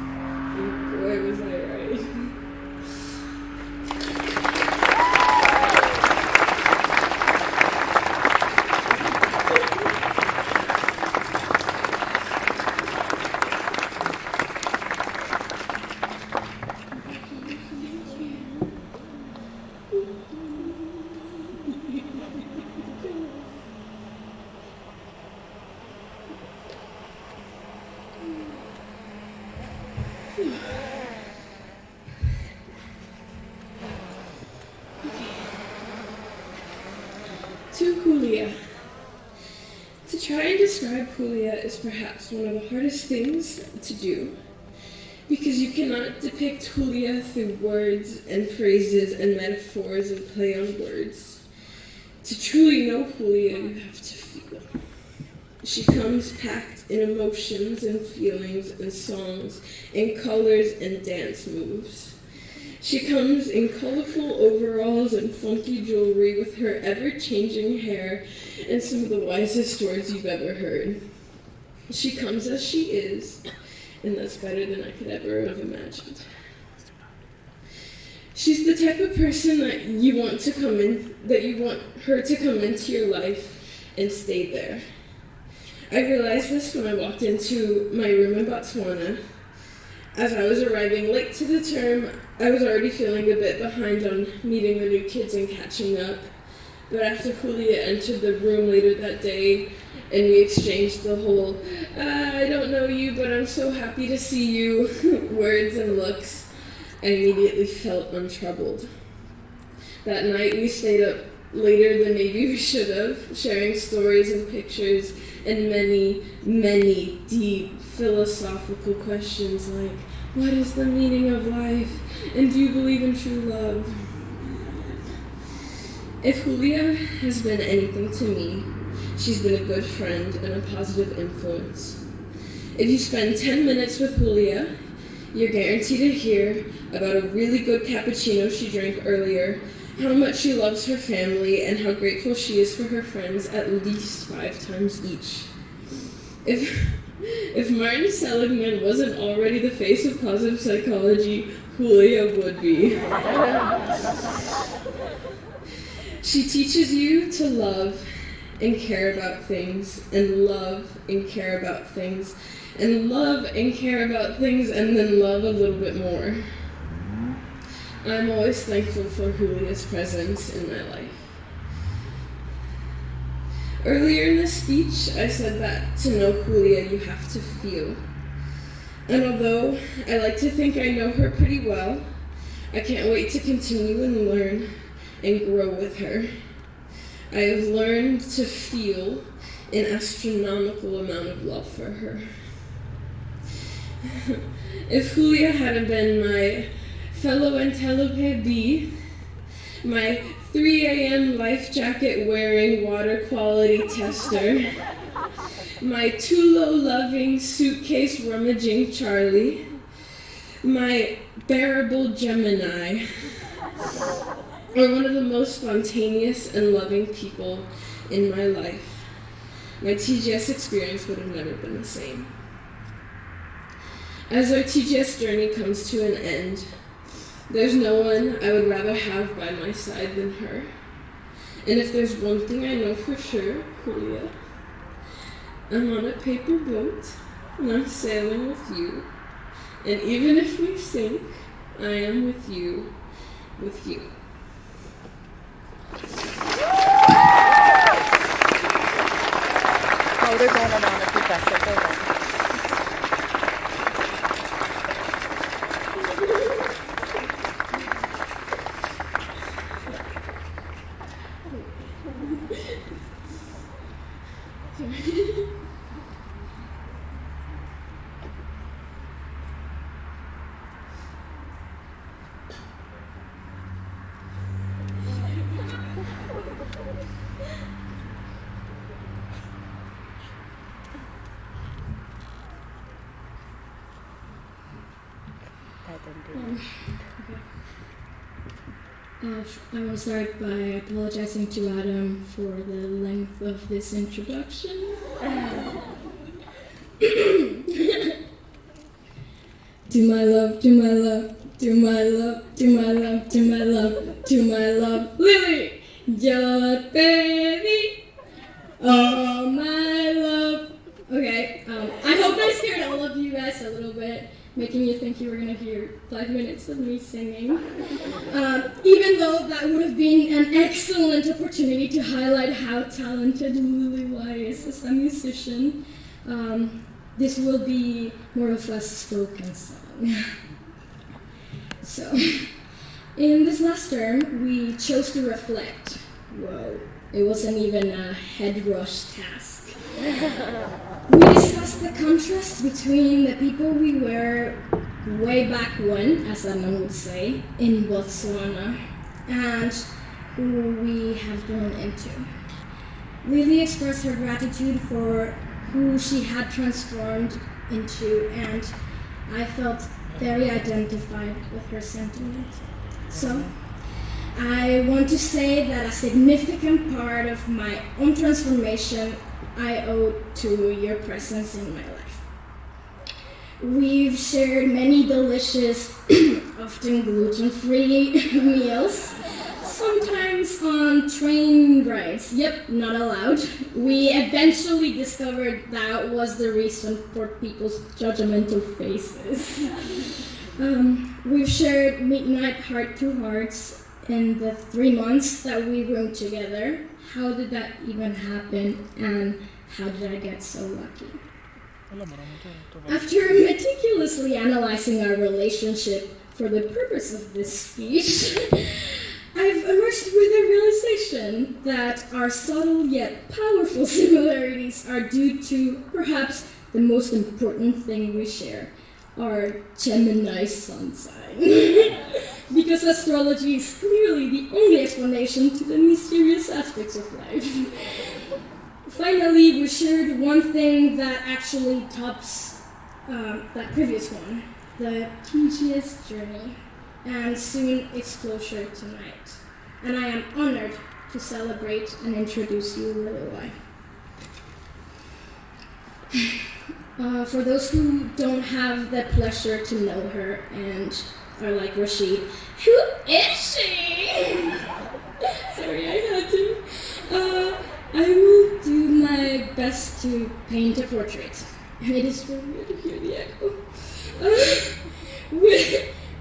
And boy, was I right. To Julia. To try and describe Julia is perhaps one of the hardest things to do, because you cannot depict Julia through words and phrases and metaphors and play on words. To truly know Julia, you have to feel. She comes packed in emotions and feelings and songs and colors and dance moves. She comes in colorful overalls and funky jewelry with her ever-changing hair and some of the wisest words you've ever heard. She comes as she is, and that's better than I could ever have imagined. She's the type of person that you want her to come into your life and stay there. I realized this when I walked into my room in Botswana. As I was arriving late to the term, I was already feeling a bit behind on meeting the new kids and catching up. But after Julia entered the room later that day, and we exchanged the whole, I don't know you, but I'm so happy to see you, words and looks, I immediately felt untroubled. That night we stayed up later than maybe we should have, sharing stories and pictures and many, many deep philosophical questions like, what is the meaning of life? And do you believe in true love? If Julia has been anything to me, she's been a good friend and a positive influence. If you spend 10 minutes with Julia, you're guaranteed to hear about a really good cappuccino she drank earlier, how much she loves her family, and how grateful she is for her friends at least 5 times each. If Martin Seligman wasn't already the face of positive psychology, Julia would be. She teaches you to love and care about things, and love and care about things, and love and care about things, and then love a little bit more. I'm always thankful for Julia's presence in my life. Earlier in this speech, I said that to know Julia, you have to feel. And although I like to think I know her pretty well, I can't wait to continue and learn and grow with her. I have learned to feel an astronomical amount of love for her. If Julia hadn't been my fellow Antelope bee, my 3 a.m. life jacket wearing water quality tester, my Tulo-loving, suitcase-rummaging Charlie, my bearable Gemini, or one of the most spontaneous and loving people in my life, my TGS experience would have never been the same. As our TGS journey comes to an end, there's no one I would rather have by my side than her. And if there's one thing I know for sure, Julia, I'm on a paper boat, and I'm sailing with you. And even if we sink, I am with you, with you. Oh, they're going around the professor. Go ahead. I will start by apologizing to Adam for the length of this introduction. To my love, to my love, to my love, to my love, to my love, to my love, Lily, yo te vi, oh my love. Okay, I hope I scared all of you guys a little bit, making you think you were gonna hear 5 minutes of me singing. Even though that would have been an excellent opportunity to highlight how talented Lily Y is as a musician, this will be more of a spoken song. So, in this last term, we chose to reflect. Whoa, it wasn't even a head rush task. We discussed the contrast between the people we were way back when, as Anna would say, in Botswana, and who we have grown into. Lily expressed her gratitude for who she had transformed into, and I felt very identified with her sentiment. So, I want to say that a significant part of my own transformation I owe to your presence in my life. We've shared many delicious, often gluten-free meals, sometimes on train rides. Yep, not allowed. We eventually discovered that was the reason for people's judgmental faces. We've shared midnight heart-to-hearts in the 3 months that we roomed together. How did that even happen, and how did I get so lucky? After meticulously analyzing our relationship for the purpose of this speech, I've emerged with a realization that our subtle yet powerful similarities are due to perhaps the most important thing we share, our Gemini sun sign. Because astrology is clearly the only explanation to the mysterious aspects of life. Finally, we shared one thing that actually tops that previous one, the TGS journey, and soon its closure tonight. And I am honored to celebrate and introduce you, Lily Y. For those who don't have the pleasure to know her and are like Rashid, who is she? Sorry, I had to. I will do my best to paint a portrait. And it is really weird to hear the echo.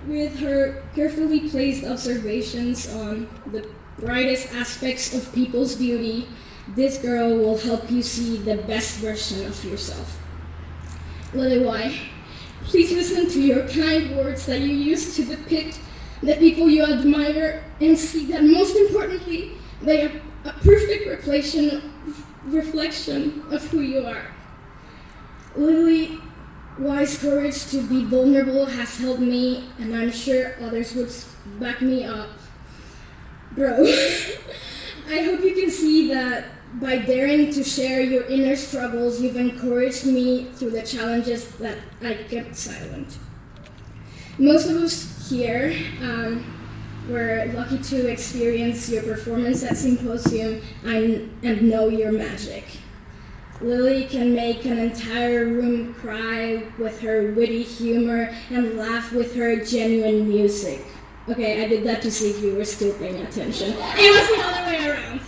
With her carefully placed observations on the brightest aspects of people's beauty, this girl will help you see the best version of yourself. Lily Y, please listen to your kind words that you use to depict the people you admire and see that most importantly, they are a perfect reflection of who you are. Lily Y's courage to be vulnerable has helped me, and I'm sure others would back me up. Bro, I hope you can see that by daring to share your inner struggles, you've encouraged me through the challenges that I kept silent. Most of us here were lucky to experience your performance at Symposium and know your magic. Lily can make an entire room cry with her witty humor and laugh with her genuine music. Okay, I did that to see if you were still paying attention. It was the other way around.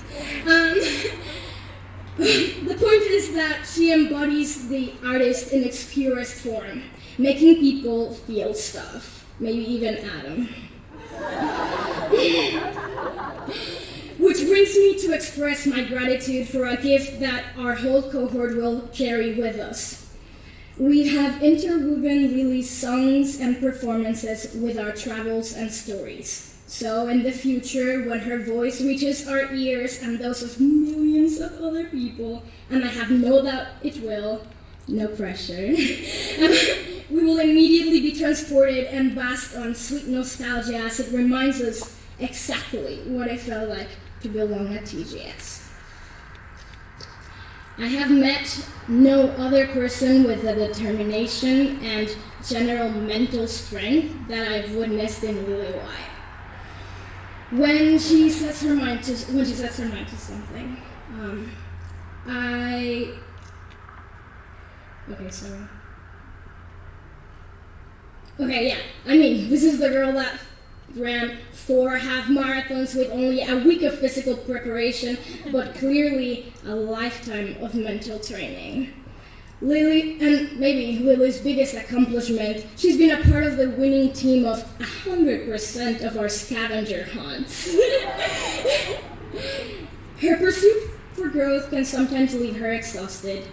The point is that she embodies the artist in its purest form, making people feel stuff, maybe even Adam. Which brings me to express my gratitude for a gift that our whole cohort will carry with us. We have interwoven Lily's songs and performances with our travels and stories. So in the future, when her voice reaches our ears and those of millions of other people, and I have no doubt it will, no pressure, we will immediately be transported and bask on sweet nostalgia as it reminds us exactly what it felt like to belong at TGS. I have met no other person with the determination and general mental strength that I've witnessed in Lily Y. When she sets her mind to something, this is the girl that ran 4 half marathons with only a week of physical preparation, but clearly a lifetime of mental training. Lily, and maybe Lily's biggest accomplishment, she's been a part of the winning team of 100% of our scavenger hunts. Her pursuit for growth can sometimes leave her exhausted,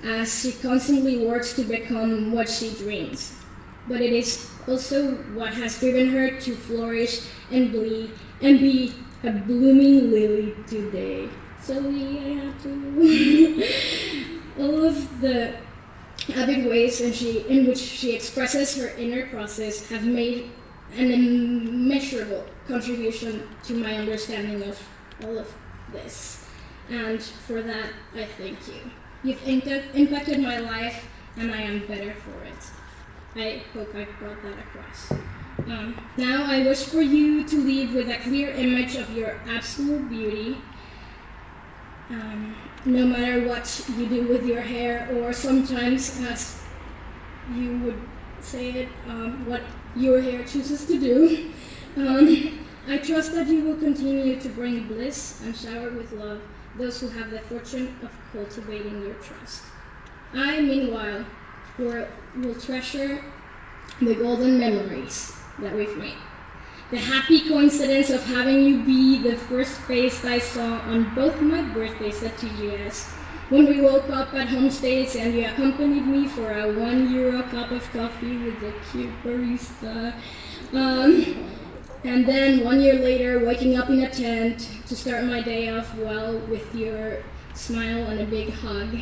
as she constantly works to become what she dreams. But it is also what has driven her to flourish and be a blooming lily today. So I have to. All of the avid ways in which she expresses her inner process have made an immeasurable contribution to my understanding of all of this. And for that, I thank you. You've impacted my life, and I am better for it. I hope I brought that across. Now I wish for you to leave with a clear image of your absolute beauty, no matter what you do with your hair, or sometimes, as you would say it, what your hair chooses to do. I trust that you will continue to bring bliss and shower with love those who have the fortune of cultivating your trust. I, meanwhile, will treasure the golden memories that we've made. The happy coincidence of having you be the first face I saw on both my birthdays at TGS, when we woke up at home states and you accompanied me for a €1 cup of coffee with a cute barista. And then 1 year later, waking up in a tent to start my day off well with your smile and a big hug.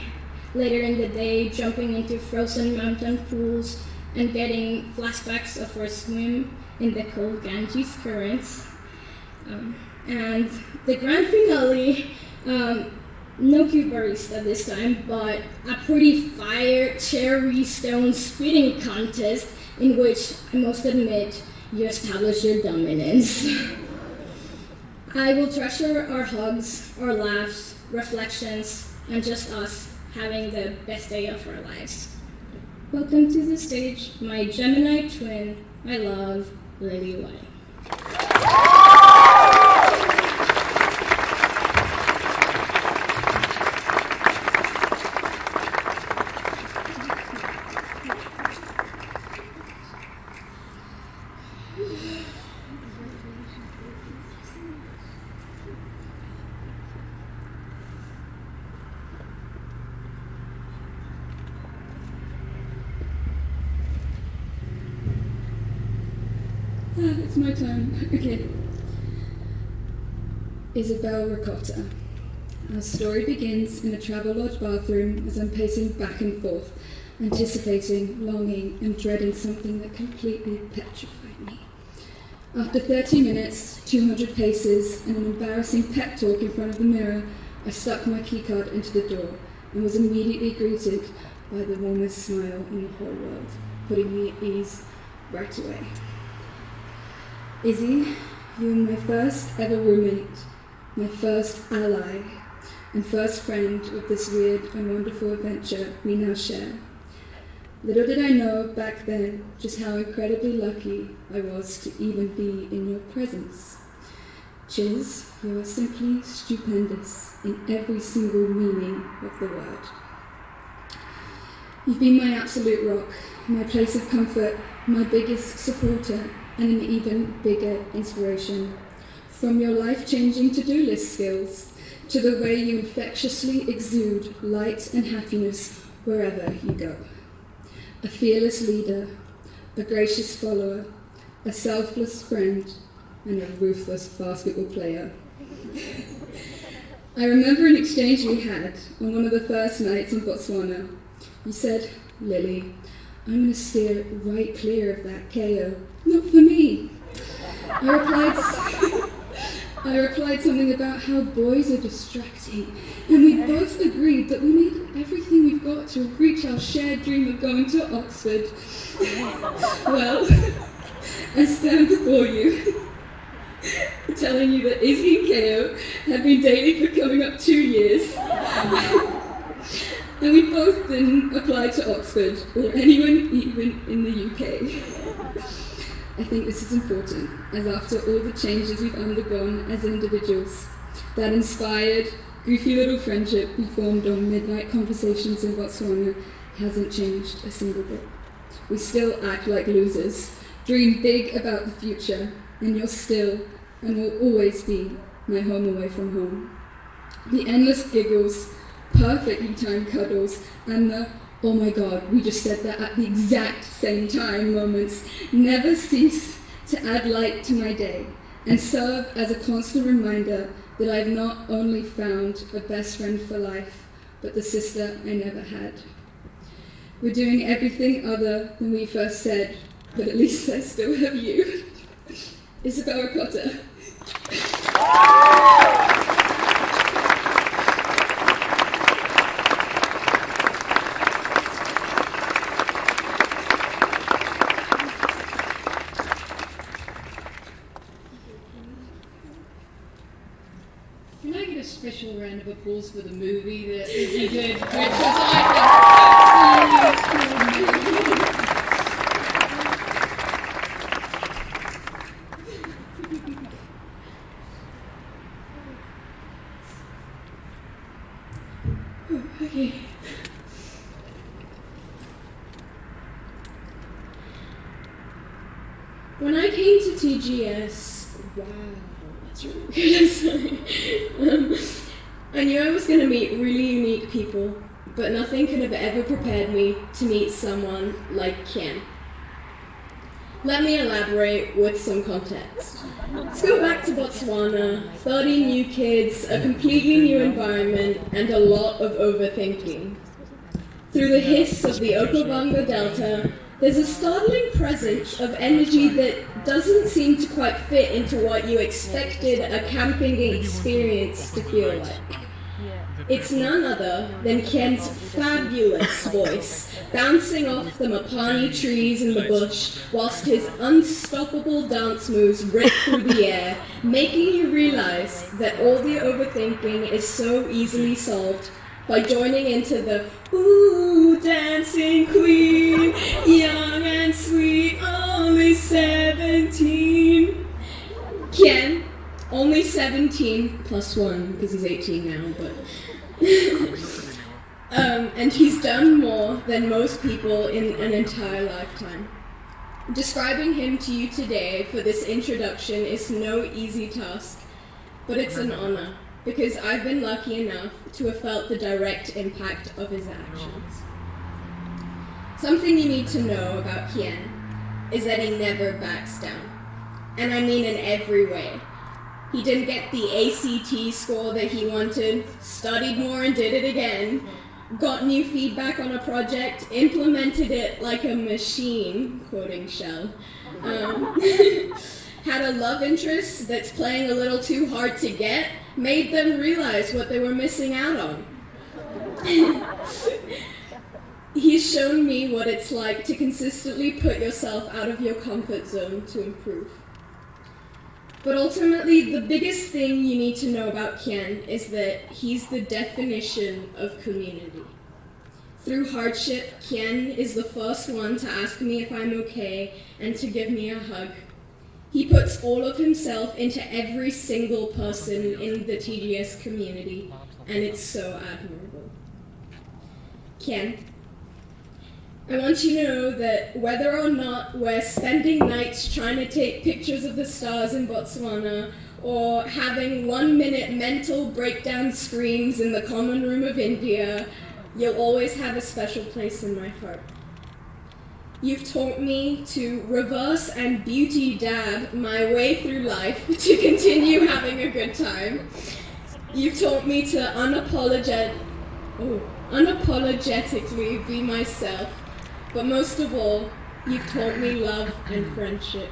Later in the day, jumping into frozen mountain pools and getting flashbacks of our swim in the cold Ganges currents. And the grand finale, no cute barista this time, but a pretty fire cherry stone spitting contest in which, I must admit, you established your dominance. I will treasure our hugs, our laughs, reflections, and just us having the best day of our lives. Welcome to the stage, my Gemini twin, my love, Lily Y. It's my turn. Okay. Isabel Ricotta. Our story begins in a Travelodge bathroom as I'm pacing back and forth, anticipating, longing, and dreading something that completely petrified me. After 30 minutes, 200 paces, and an embarrassing pep talk in front of the mirror, I stuck my keycard into the door and was immediately greeted by the warmest smile in the whole world, putting me at ease right away. Izzy, you were my first ever roommate, my first ally, and first friend of this weird and wonderful adventure we now share. Little did I know back then just how incredibly lucky I was to even be in your presence. Chiz, you are simply stupendous in every single meaning of the word. You've been my absolute rock, my place of comfort, my biggest supporter, and an even bigger inspiration. From your life-changing to-do list skills, to the way you infectiously exude light and happiness wherever you go. A fearless leader, a gracious follower, a selfless friend, and a ruthless basketball player. I remember an exchange we had on one of the first nights in Botswana. You said, "Lily, I'm going to steer right clear of that KO. Not for me." I replied something about how boys are distracting, and we both agreed that we need everything we've got to reach our shared dream of going to Oxford. Well, I stand before you, telling you that Izzy and KO have been dating for coming up 2 years. And we both didn't apply to Oxford, or anyone even in the UK. I think this is important, as after all the changes we've undergone as individuals, that inspired, goofy little friendship we formed on midnight conversations in Botswana hasn't changed a single bit. We still act like losers, dream big about the future, and you're still, and will always be, my home away from home. The endless giggles, perfectly timed cuddles, and the "oh my god, we just said that at the exact same time" moments never cease to add light to my day and serve as a constant reminder that I've not only found a best friend for life, but the sister I never had. We're doing everything other than we first said, but at least I still have you. Isabel Ricotta. Special round of applause for the movie that you did. Okay. When I came to TGS, wow. That's really good, I'm sorry. I knew I was going to meet really unique people, but nothing could have ever prepared me to meet someone like Kien. Let me elaborate with some context. Let's go back to Botswana, 30 new kids, a completely new environment, and a lot of overthinking. Through the hiss of the Okavango Delta, there's a startling presence of energy that doesn't seem to quite fit into what you expected a camping experience to feel like. It's none other than Kien's fabulous voice, bouncing off the mapani trees in the bush, whilst his unstoppable dance moves rip through the air, making you realize that all the overthinking is so easily solved by joining into the "Ooh, dancing queen, young and sweet, only 17. Kien, only 17 plus 1, because he's 18 now, but... and he's done more than most people in an entire lifetime. Describing him to you today for this introduction is no easy task, but it's an honor, because I've been lucky enough to have felt the direct impact of his actions. Something you need to know about Kien is that he never backs down. And I mean in every way. He didn't get the ACT score that he wanted, studied more and did it again, got new feedback on a project, implemented it like a machine, quoting Shell, had a love interest that's playing a little too hard to get, made them realize what they were missing out on. He's shown me what it's like to consistently put yourself out of your comfort zone to improve. But ultimately, the biggest thing you need to know about Ken is that he's the definition of community. Through hardship, Ken is the first one to ask me if I'm okay and to give me a hug. He puts all of himself into every single person in the TGS community, and it's so admirable. Ken, I want you to know that whether or not we're spending nights trying to take pictures of the stars in Botswana or having 1-minute mental breakdown screams in the common room of India, you'll always have a special place in my heart. You've taught me to reverse and beauty dab my way through life to continue having a good time. You've taught me to unapologetically be myself. But most of all, you've taught me love and friendship.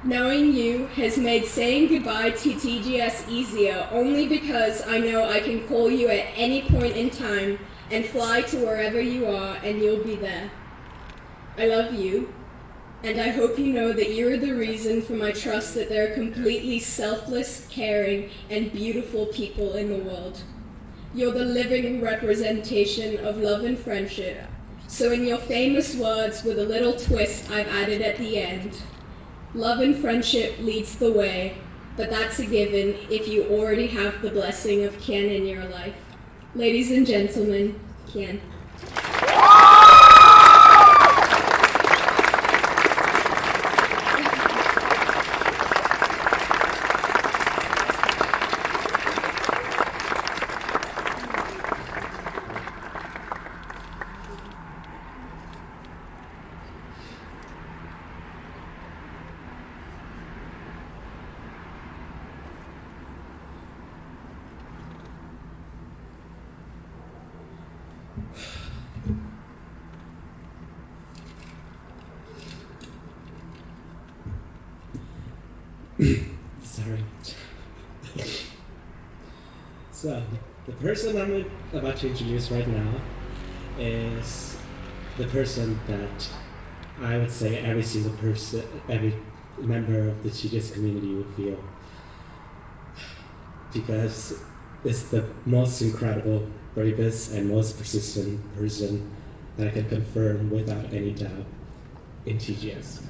Knowing you has made saying goodbye to TGS easier only because I know I can call you at any point in time and fly to wherever you are and you'll be there. I love you, and I hope you know that you're the reason for my trust that there are completely selfless, caring, and beautiful people in the world. You're the living representation of love and friendship. So in your famous words with a little twist I've added at the end, love and friendship leads the way, but that's a given if you already have the blessing of Ken in your life. Ladies and gentlemen, Ken. Sorry. So, the person I'm about to introduce right now is the person that I would say every single person, every member of the TGS community would feel. Because it's the most incredible, bravest, and most persistent person that I can confirm without any doubt in TGS.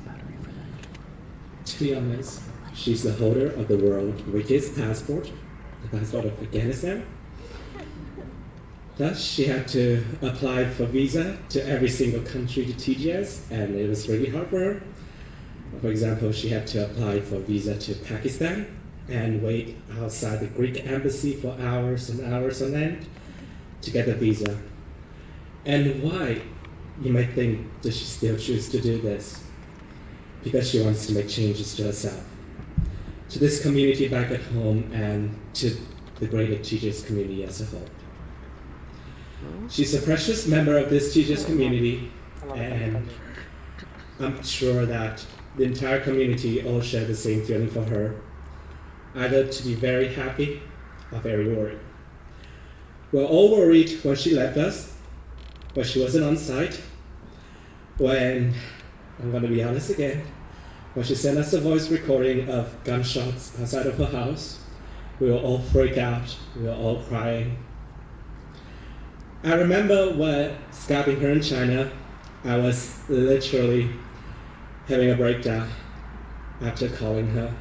To be honest, she's the holder of the world's weakest passport, the passport of Afghanistan. Thus, she had to apply for visa to every single country to TGS, and it was really hard for her. For example, she had to apply for visa to Pakistan and wait outside the Greek embassy for hours and hours on end to get the visa. And why, you might think, does she still choose to do this? Because she wants to make changes to herself, to this community back at home, and to the greater TGS community as a whole. She's a precious member of this TGS community, and I'm sure that the entire community all share the same feeling for her, either to be very happy or very worried. We're all worried when she left us, when she wasn't on site, when, I'm going to be honest again, when she sent us a voice recording of gunshots outside of her house. We were all freaked out, we were all crying. I remember when scouting her in China, I was literally having a breakdown after calling her,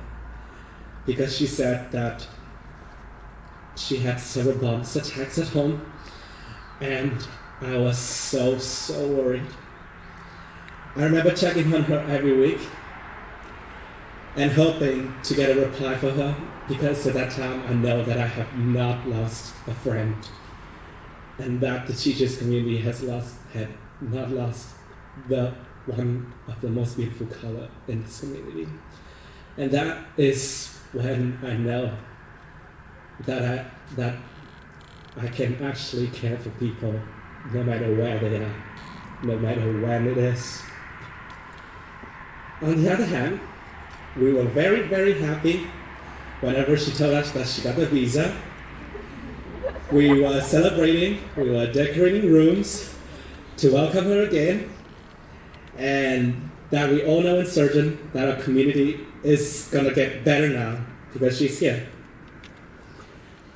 because she said that she had several bombs attacks at home, and I was so worried. I remember checking on her every week and hoping to get a reply for her, because at that time I know that I have not lost a friend, and that the TGS community had not lost the one of the most beautiful color in this community. And that is when I know that I can actually care for people no matter where they are, no matter when it is. On the other hand, we were very happy whenever she told us that she got the visa, we were celebrating, we were decorating rooms to welcome her again, and that we all know in Surgeon that our community is gonna get better now because she's here.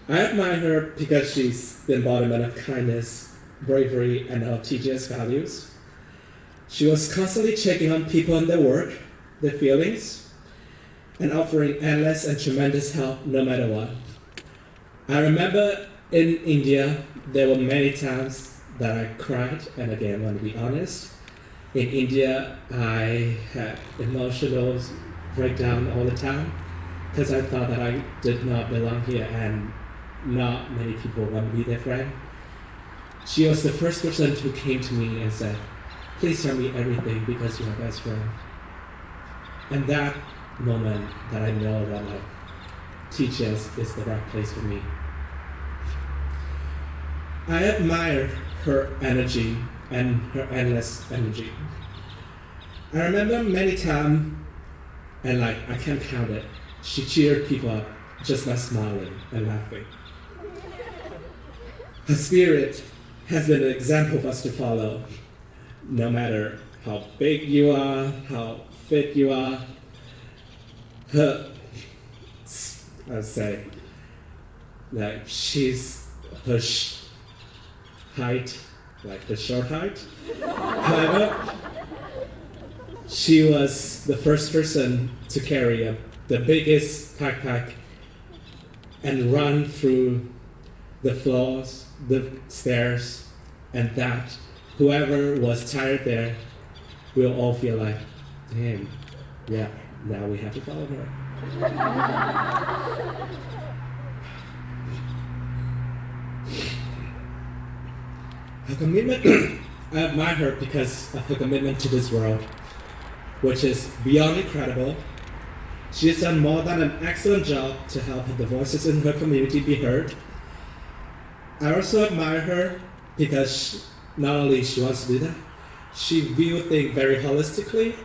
I admire her because she's the embodiment of kindness, bravery, and our TGS values. She was constantly checking on people and their work, their feelings, and offering endless and tremendous help no matter what. I remember in India, there were many times that I cried, and again, I want to be honest. In India, I had emotional breakdown all the time because I thought that I did not belong here and not many people want to be their friend. She was the first person who came to me and said, "Please tell me everything because you're my best friend." And that moment that I know that like teachers is the right place for me. I admire her energy and her endless energy. I remember many times, and like I can't count it, she cheered people up just by smiling and laughing. Her spirit has been an example for us to follow, no matter how big you are, how fit you are. Her, I'd say, like she's her height, like the short height. However, she was the first person to carry the biggest backpack and run through the floors, the stairs, and that whoever was tired there will all feel like, damn, yeah, now we have to follow her. Her commitment, I admire her because of her commitment to this world, which is beyond incredible. She has done more than an excellent job to help the voices in her community be heard. I also admire her because not only she wants to do that, she views things very holistically.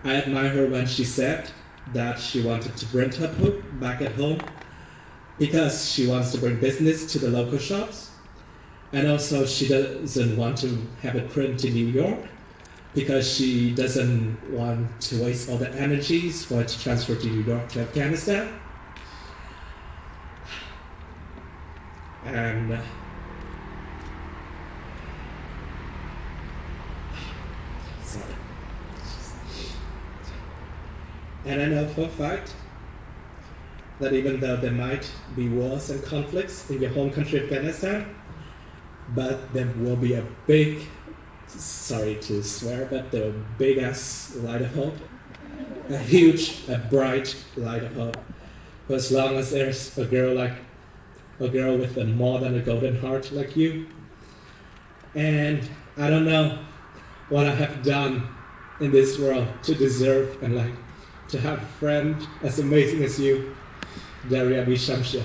I admire her when she said that she wanted to print her book back at home because she wants to bring business to the local shops. And also she doesn't want to have it printed in New York because she doesn't want to waste all the energies for it to transfer to New York to Afghanistan. And sorry. And I know for a fact that even though there might be wars and conflicts in your home country, Afghanistan, but there will be a big, sorry to swear, but there will be a big ass light of hope. A huge, a bright light of hope. For as long as there's a girl with a more than a golden heart like you. And I don't know what I have done in this world to deserve and like to have a friend as amazing as you, Daria Bishamsha.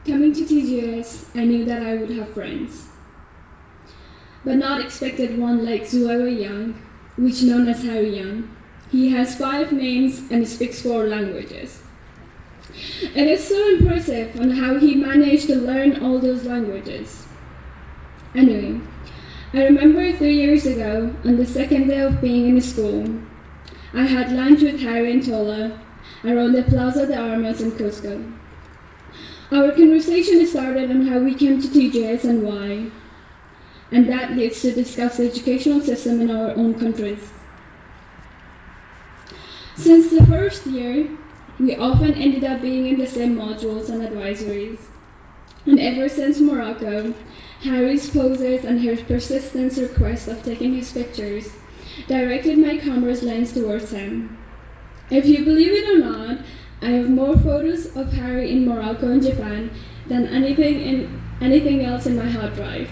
Coming to TGS, I knew that I would have friends, but not expected one like Zuawa Young, which known as Harry Young. He has 5 names and speaks 4 languages. It is so impressive on how he managed to learn all those languages. Anyway, I remember 3 years ago, on the second day of being in school, I had lunch with Harry and Tola around the Plaza de Armas in Cusco. Our conversation started on how we came to TGS and why, and that leads to discuss the educational system in our own countries. Since the first year, we often ended up being in the same modules and advisories. And ever since Morocco, Harry's poses and her persistent request of taking his pictures directed my camera's lens towards him. If you believe it or not, I have more photos of Harry in Morocco and Japan than anything else in my hard drive.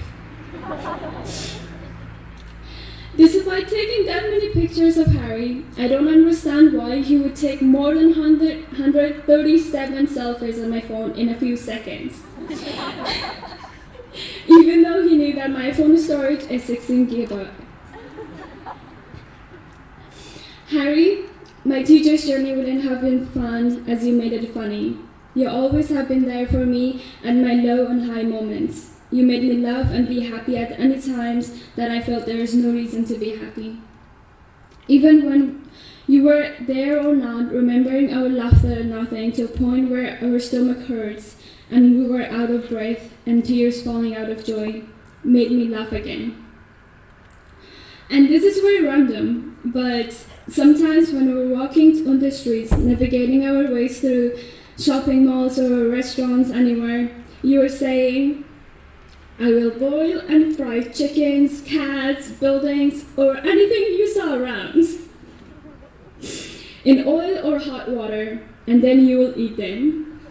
Despite taking that many pictures of Harry, I don't understand why he would take more than 137 selfies on my phone in a few seconds. Even though he knew that my phone storage is 16 GB. Harry, my teacher's journey wouldn't have been fun as you made it funny. You always have been there for me at my low and high moments. You made me laugh and be happy at any times that I felt there was no reason to be happy. Even when you were there or not, remembering our laughter and nothing to a point where our stomach hurts and we were out of breath and tears falling out of joy, made me laugh again. And this is very random, but sometimes when we're walking on the streets, navigating our ways through shopping malls or restaurants anywhere, you are saying, I will boil and fry chickens, cats, buildings, or anything you saw around in oil or hot water, and then you will eat them.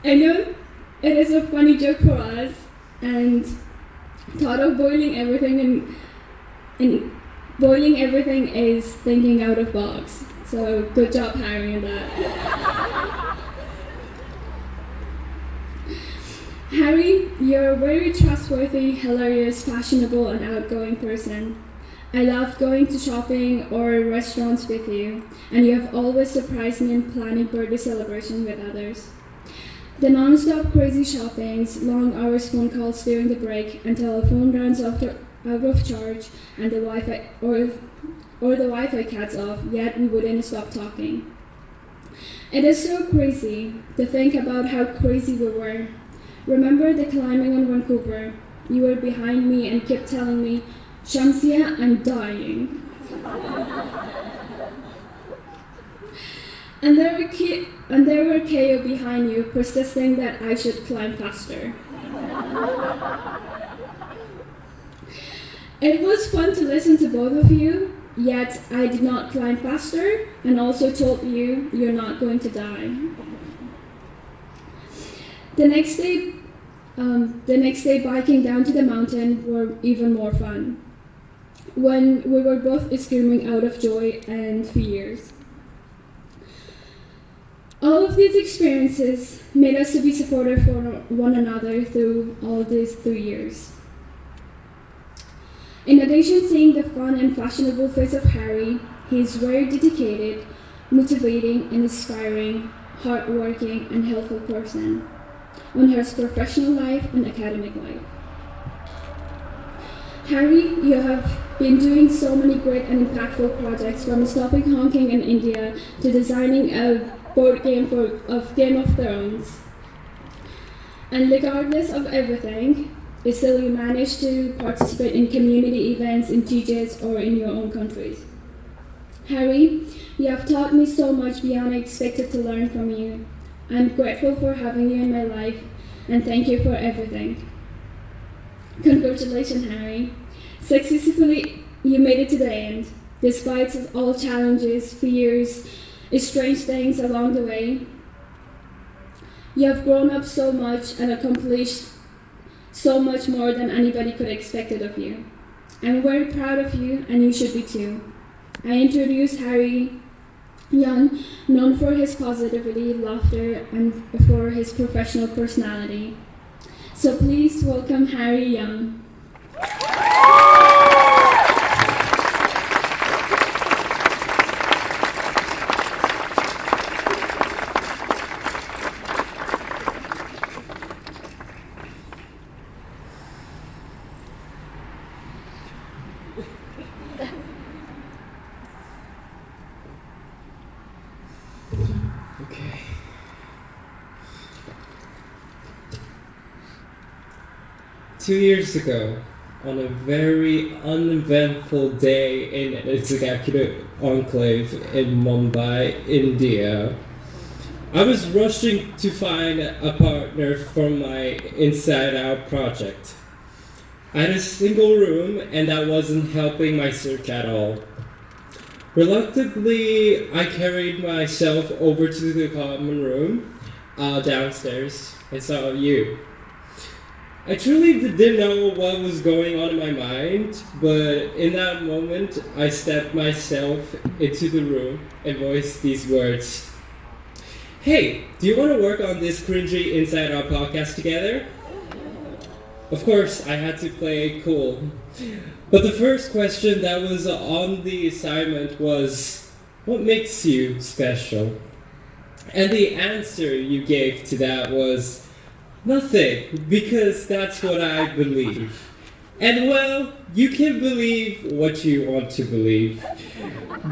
I know it is a funny joke for us, and thought of boiling everything and boiling everything is thinking out of box. So good job, Harry, on that. Harry, you're a very trustworthy, hilarious, fashionable, and outgoing person. I love going to shopping or restaurants with you, and you have always surprised me in planning birthday celebration with others. The non-stop crazy shoppings, long hours phone calls during the break until a phone runs out of charge and the Wi-Fi or the Wi-Fi cuts off, yet we wouldn't stop talking. It is so crazy to think about how crazy we were. Remember the climbing on Vancouver? You were behind me and kept telling me, Shamsia, I'm dying. And there were KO behind you, persisting that I should climb faster. It was fun to listen to both of you, yet I did not climb faster, and also told you you're not going to die. The next day biking down to the mountain were even more fun, when we were both screaming out of joy and fears. All of these experiences made us to be supportive for one another through all these 3 years. In addition, seeing the fun and fashionable face of Harry, he is very dedicated, motivating, and inspiring, hardworking, and helpful person on his professional life and academic life. Harry, you have been doing so many great and impactful projects, from stopping honking in India to designing a board game of Game of Thrones. And regardless of everything, still you manage to participate in community events in TJs or in your own countries. Harry, you have taught me so much beyond I expected to learn from you. I'm grateful for having you in my life, and thank you for everything. Congratulations, Harry. Successfully, you made it to the end. Despite all challenges, fears, strange things along the way, you have grown up so much and accomplished so much more than anybody could have expected of you. I'm very proud of you, and you should be too. I introduce Harry Young, known for his positivity, laughter, and for his professional personality. So please welcome Harry Young. Okay. Two years ago, on a very uneventful day in an executive enclave in Mumbai, India, I was rushing to find a partner for my Inside Out project. I had a single room, and that wasn't helping my search at all. Reluctantly, I carried myself over to the common room downstairs and saw you. I truly didn't know what was going on in my mind, but in that moment, I stepped myself into the room and voiced these words. Hey, do you want to work on this cringy Inside Out podcast together? Of course, I had to play it cool. But the first question that was on the assignment was, what makes you special? And the answer you gave to that was, nothing, because that's what I believe. And well, you can believe what you want to believe.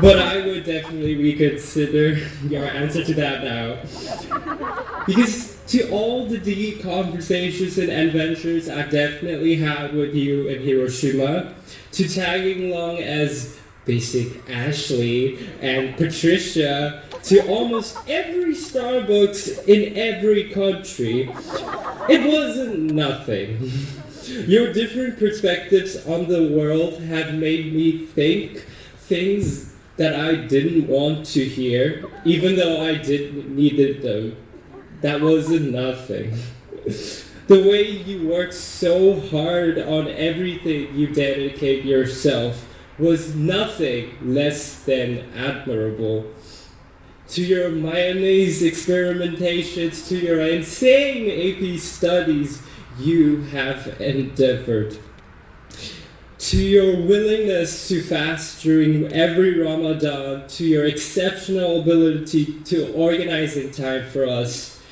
But I would definitely reconsider your answer to that now. Because to all the deep conversations and adventures I've definitely had with you in Hiroshima, to tagging along as Basic Ashley and Patricia, to almost every Starbucks in every country, it wasn't nothing. Your different perspectives on the world have made me think things that I didn't want to hear, even though I needed them. That wasn't nothing. The way you work so hard on everything you dedicate yourself was nothing less than admirable. To your mayonnaise experimentations, to your insane AP studies, you have endeavored. To your willingness to fast during every Ramadan, to your exceptional ability to organizing time for us,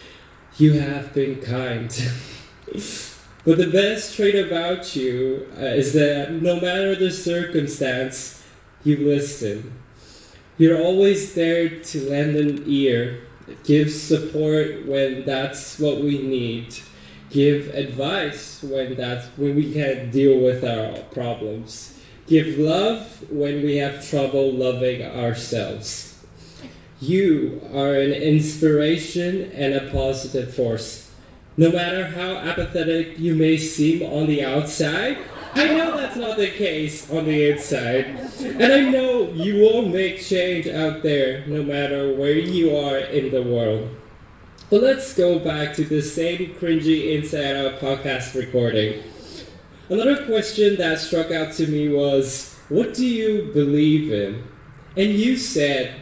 you have been kind. But the best trait about you is that no matter the circumstance, you listen. You're always there to lend an ear, give support when that's what we need, give advice when we can't deal with our problems, give love when we have trouble loving ourselves. You are an inspiration and a positive force. No matter how apathetic you may seem on the outside, I know that's not the case on the inside. And I know you will make change out there no matter where you are in the world. But let's go back to the same cringy Inside Out podcast recording. Another question that struck out to me was, what do you believe in? And you said,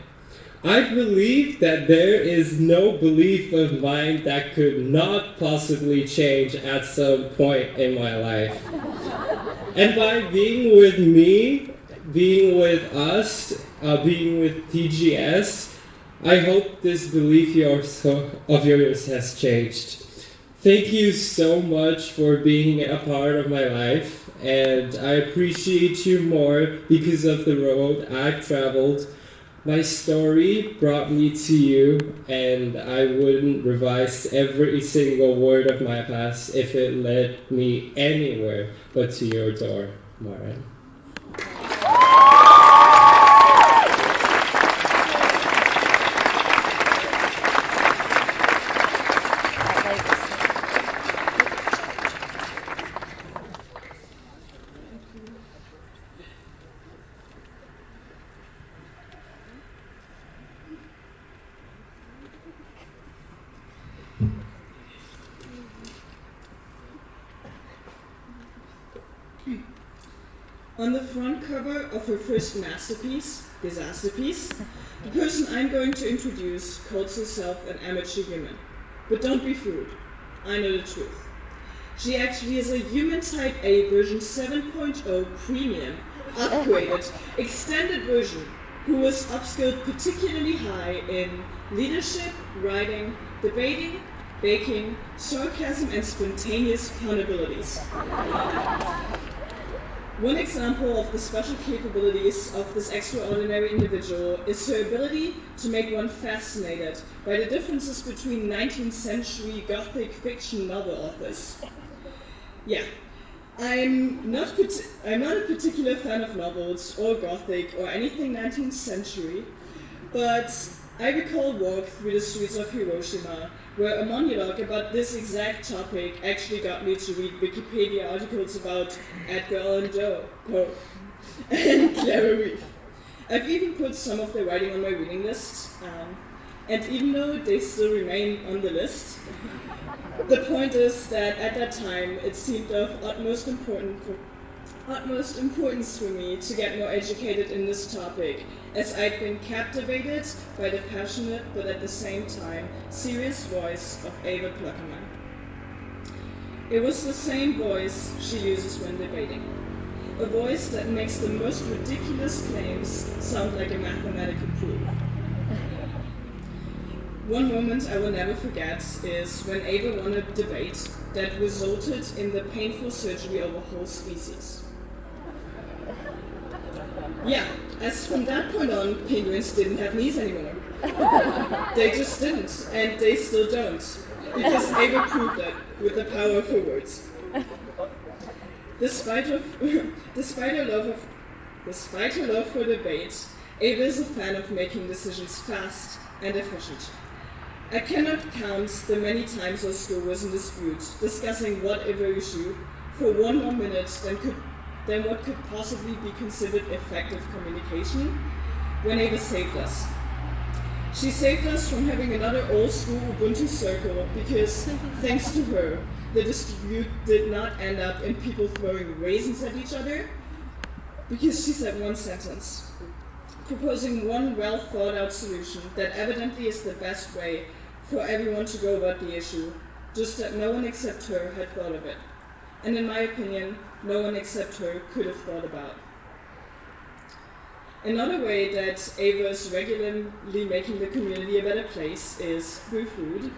I believe that there is no belief of mine that could not possibly change at some point in my life. And by being with me, being with us, being with TGS, I hope this belief of yours has changed. Thank you so much for being a part of my life, and I appreciate you more because of the road I've traveled. My story brought me to you, and I wouldn't revise every single word of my past if it led me anywhere but to your door, Maren. On the front cover of her first masterpiece, Disasterpiece, the person I'm going to introduce calls herself an amateur human. But don't be fooled, I know the truth. She actually is a human type A version 7.0 premium, upgraded, extended version who was upskilled particularly high in leadership, writing, debating, baking, sarcasm, and spontaneous pun abilities. One example of the special capabilities of this extraordinary individual is her ability to make one fascinated by the differences between 19th century Gothic fiction novel authors. Yeah, I'm not a particular fan of novels or Gothic or anything 19th century, but I recall a walk through the streets of Hiroshima, where a monologue about this exact topic actually got me to read Wikipedia articles about Edgar Allan Poe and Clara Reeve. I've even put some of their writing on my reading list, and even though they still remain on the list, the point is that at that time it seemed of utmost importance for me to get more educated in this topic, as I'd been captivated by the passionate but at the same time serious voice of Ava Pluckerman. It was the same voice she uses when debating, a voice that makes the most ridiculous claims sound like a mathematical proof. One moment I will never forget is when Ava won a debate that resulted in the painful surgery of a whole species. Yeah, as from that point on, penguins didn't have knees anymore. They just didn't, and they still don't, because Ava proved that with the power of her words. Despite her love for debate, Ava is a fan of making decisions fast and efficient. I cannot count the many times our school was in dispute, discussing whatever issue for one more minute than what could possibly be considered effective communication, when Ava saved us. She saved us from having another old-school Ubuntu circle because, thanks to her, the dispute did not end up in people throwing raisins at each other, because she said one sentence, proposing one well-thought-out solution that evidently is the best way for everyone to go about the issue, just that no one except her had thought of it. And in my opinion, no one except her could have thought about. Another way that Ava is regularly making the community a better place is through food.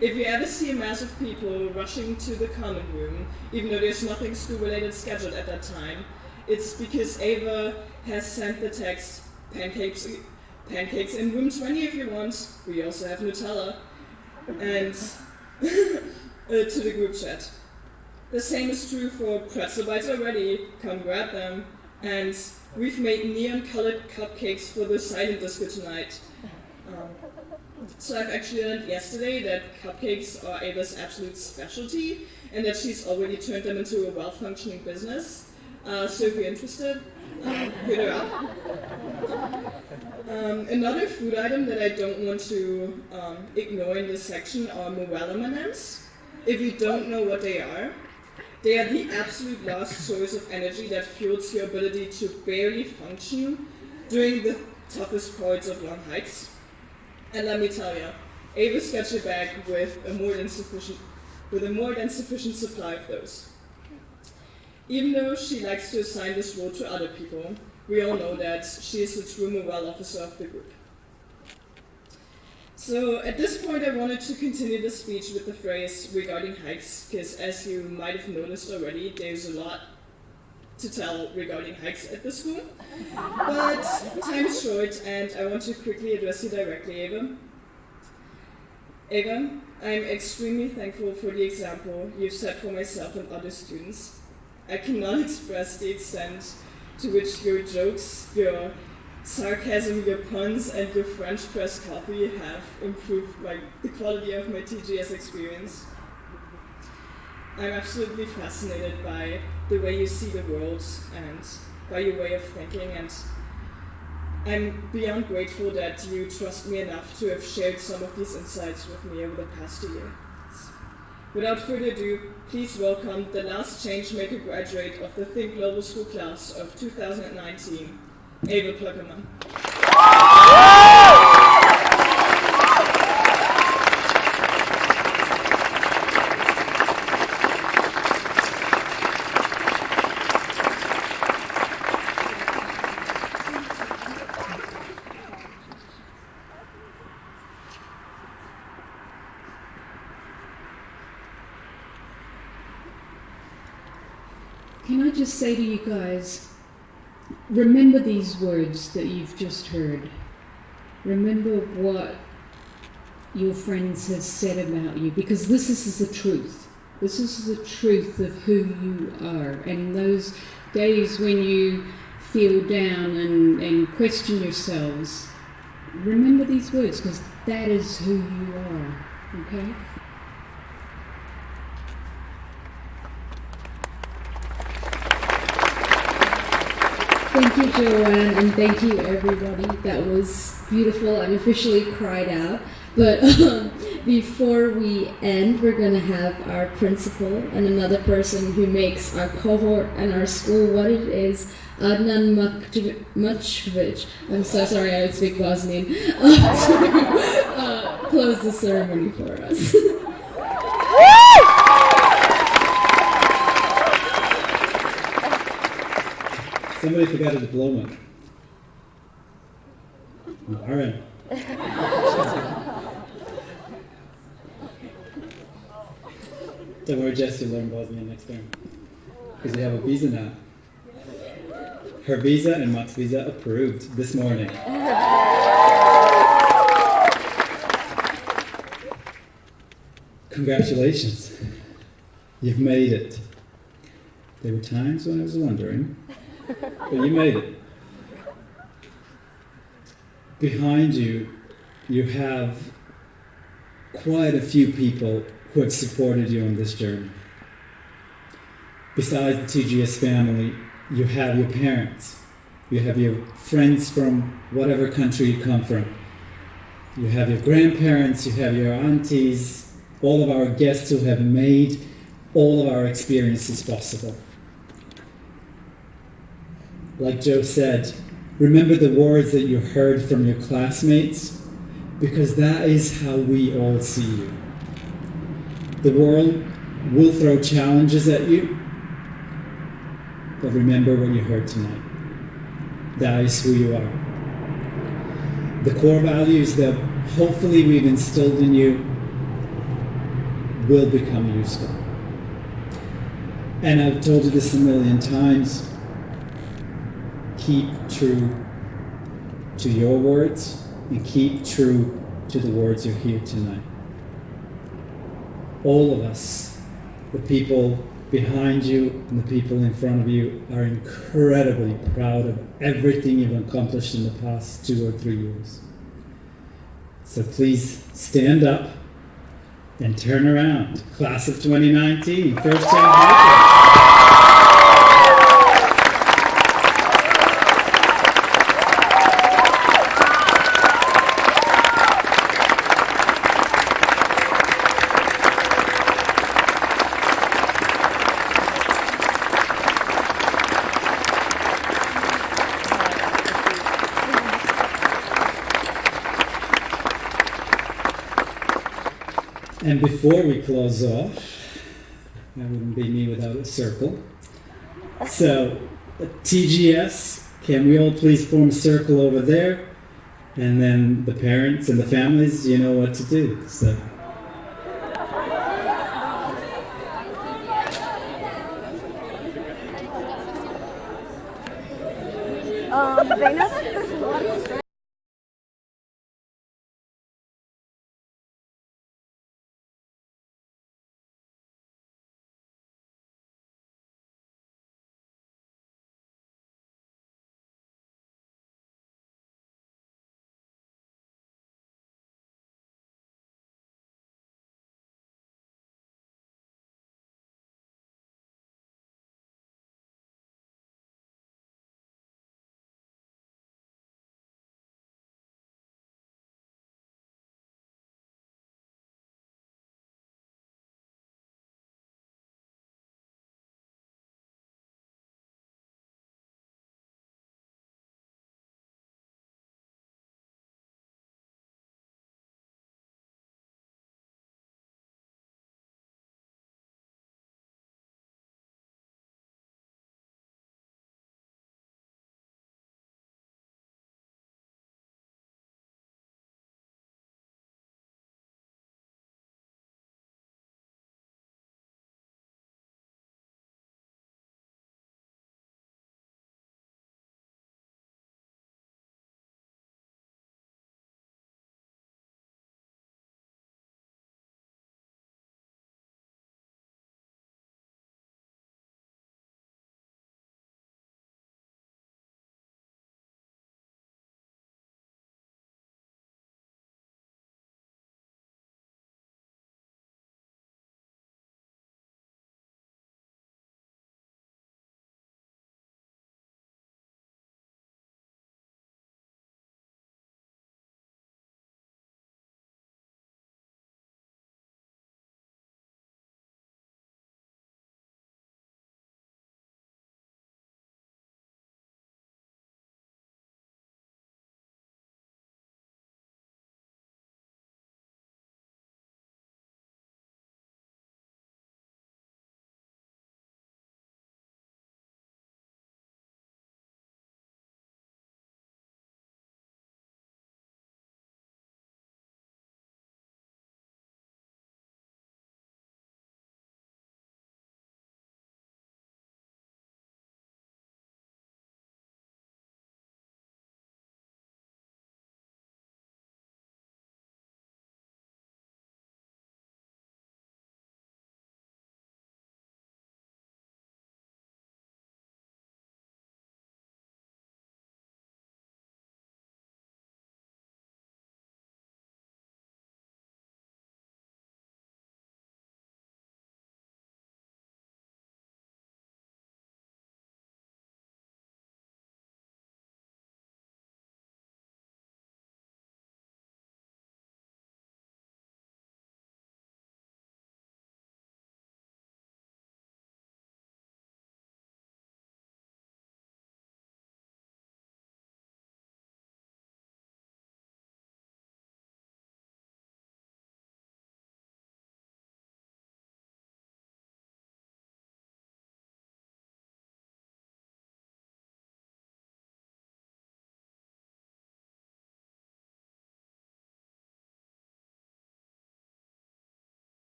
If you ever see a mass of people rushing to the common room, even though there's nothing school-related scheduled at that time, it's because Ava has sent the text, pancakes in room 20 if you want, we also have Nutella, and to the group chat. The same is true for pretzel bites already, come grab them, and we've made neon-colored cupcakes for the silent disco tonight. So I've actually learned yesterday that cupcakes are Ava's absolute specialty, and that she's already turned them into a well-functioning business. So if you're interested, hit her up. Another food item that I don't want to ignore in this section are Morel M&Ms. If you don't know what they are the absolute last source of energy that fuels your ability to barely function during the toughest parts of long hikes. And let me tell you, Ava's got your back with a more than sufficient supply of those. Even though she likes to assign this role to other people, we all know that she is the true morale officer of the group. So at this point I wanted to continue the speech with the phrase regarding hikes, because as you might have noticed already, there's a lot to tell regarding hikes at the school. But time is short and I want to quickly address you directly, Ava. Ava, I'm extremely thankful for the example you've set for myself and other students. I cannot express the extent to which your jokes, your sarcasm, your puns, and your French press coffee have improved the quality of my TGS experience. I'm absolutely fascinated by the way you see the world and by your way of thinking, and I'm beyond grateful that you trust me enough to have shared some of these insights with me over the past year. Without further ado, please welcome the last Changemaker graduate of the Think Global School class of 2019, Ava Pluckerman. Can I just say to you guys, remember these words that you've just heard. Remember what your friends have said about you, because this is the truth. This is the truth of who you are. And those days when you feel down and question yourselves, remember these words because that is who you are, okay? Thank you, Joanne, and thank you, everybody. That was beautiful. I'm officially cried out. But before we end, we're going to have our principal and another person who makes our cohort and our school what it is, Adnan Machkovic. I'm so sorry, I don't speak Bosnian. To close the ceremony for us. Somebody forgot a diploma. All right. Don't worry, Jess, you'll learn Bosnian next term. Because we have a visa now. Her visa and Matt's visa approved this morning. Congratulations. You've made it. There were times when I was wondering, but you made it. Behind you, you have quite a few people who have supported you on this journey. Besides the TGS family, you have your parents, you have your friends from whatever country you come from, you have your grandparents, you have your aunties, all of our guests who have made all of our experiences possible. Like Joe said, remember the words that you heard from your classmates, because that is how we all see you. The world will throw challenges at you, but remember what you heard tonight. That is who you are. The core values that hopefully we've instilled in you will become useful. And I've told you this a million times, keep true to your words and keep true to the words you hear tonight. All of us, the people behind you and the people in front of you, are incredibly proud of everything you've accomplished in the past 2 or 3 years. So please stand up and turn around. Class of 2019, first time. And before we close off, that wouldn't be me without a circle. So, TGS, can we all please form a circle over there? And then the parents and the families, you know what to do. So. They know that there's a lot of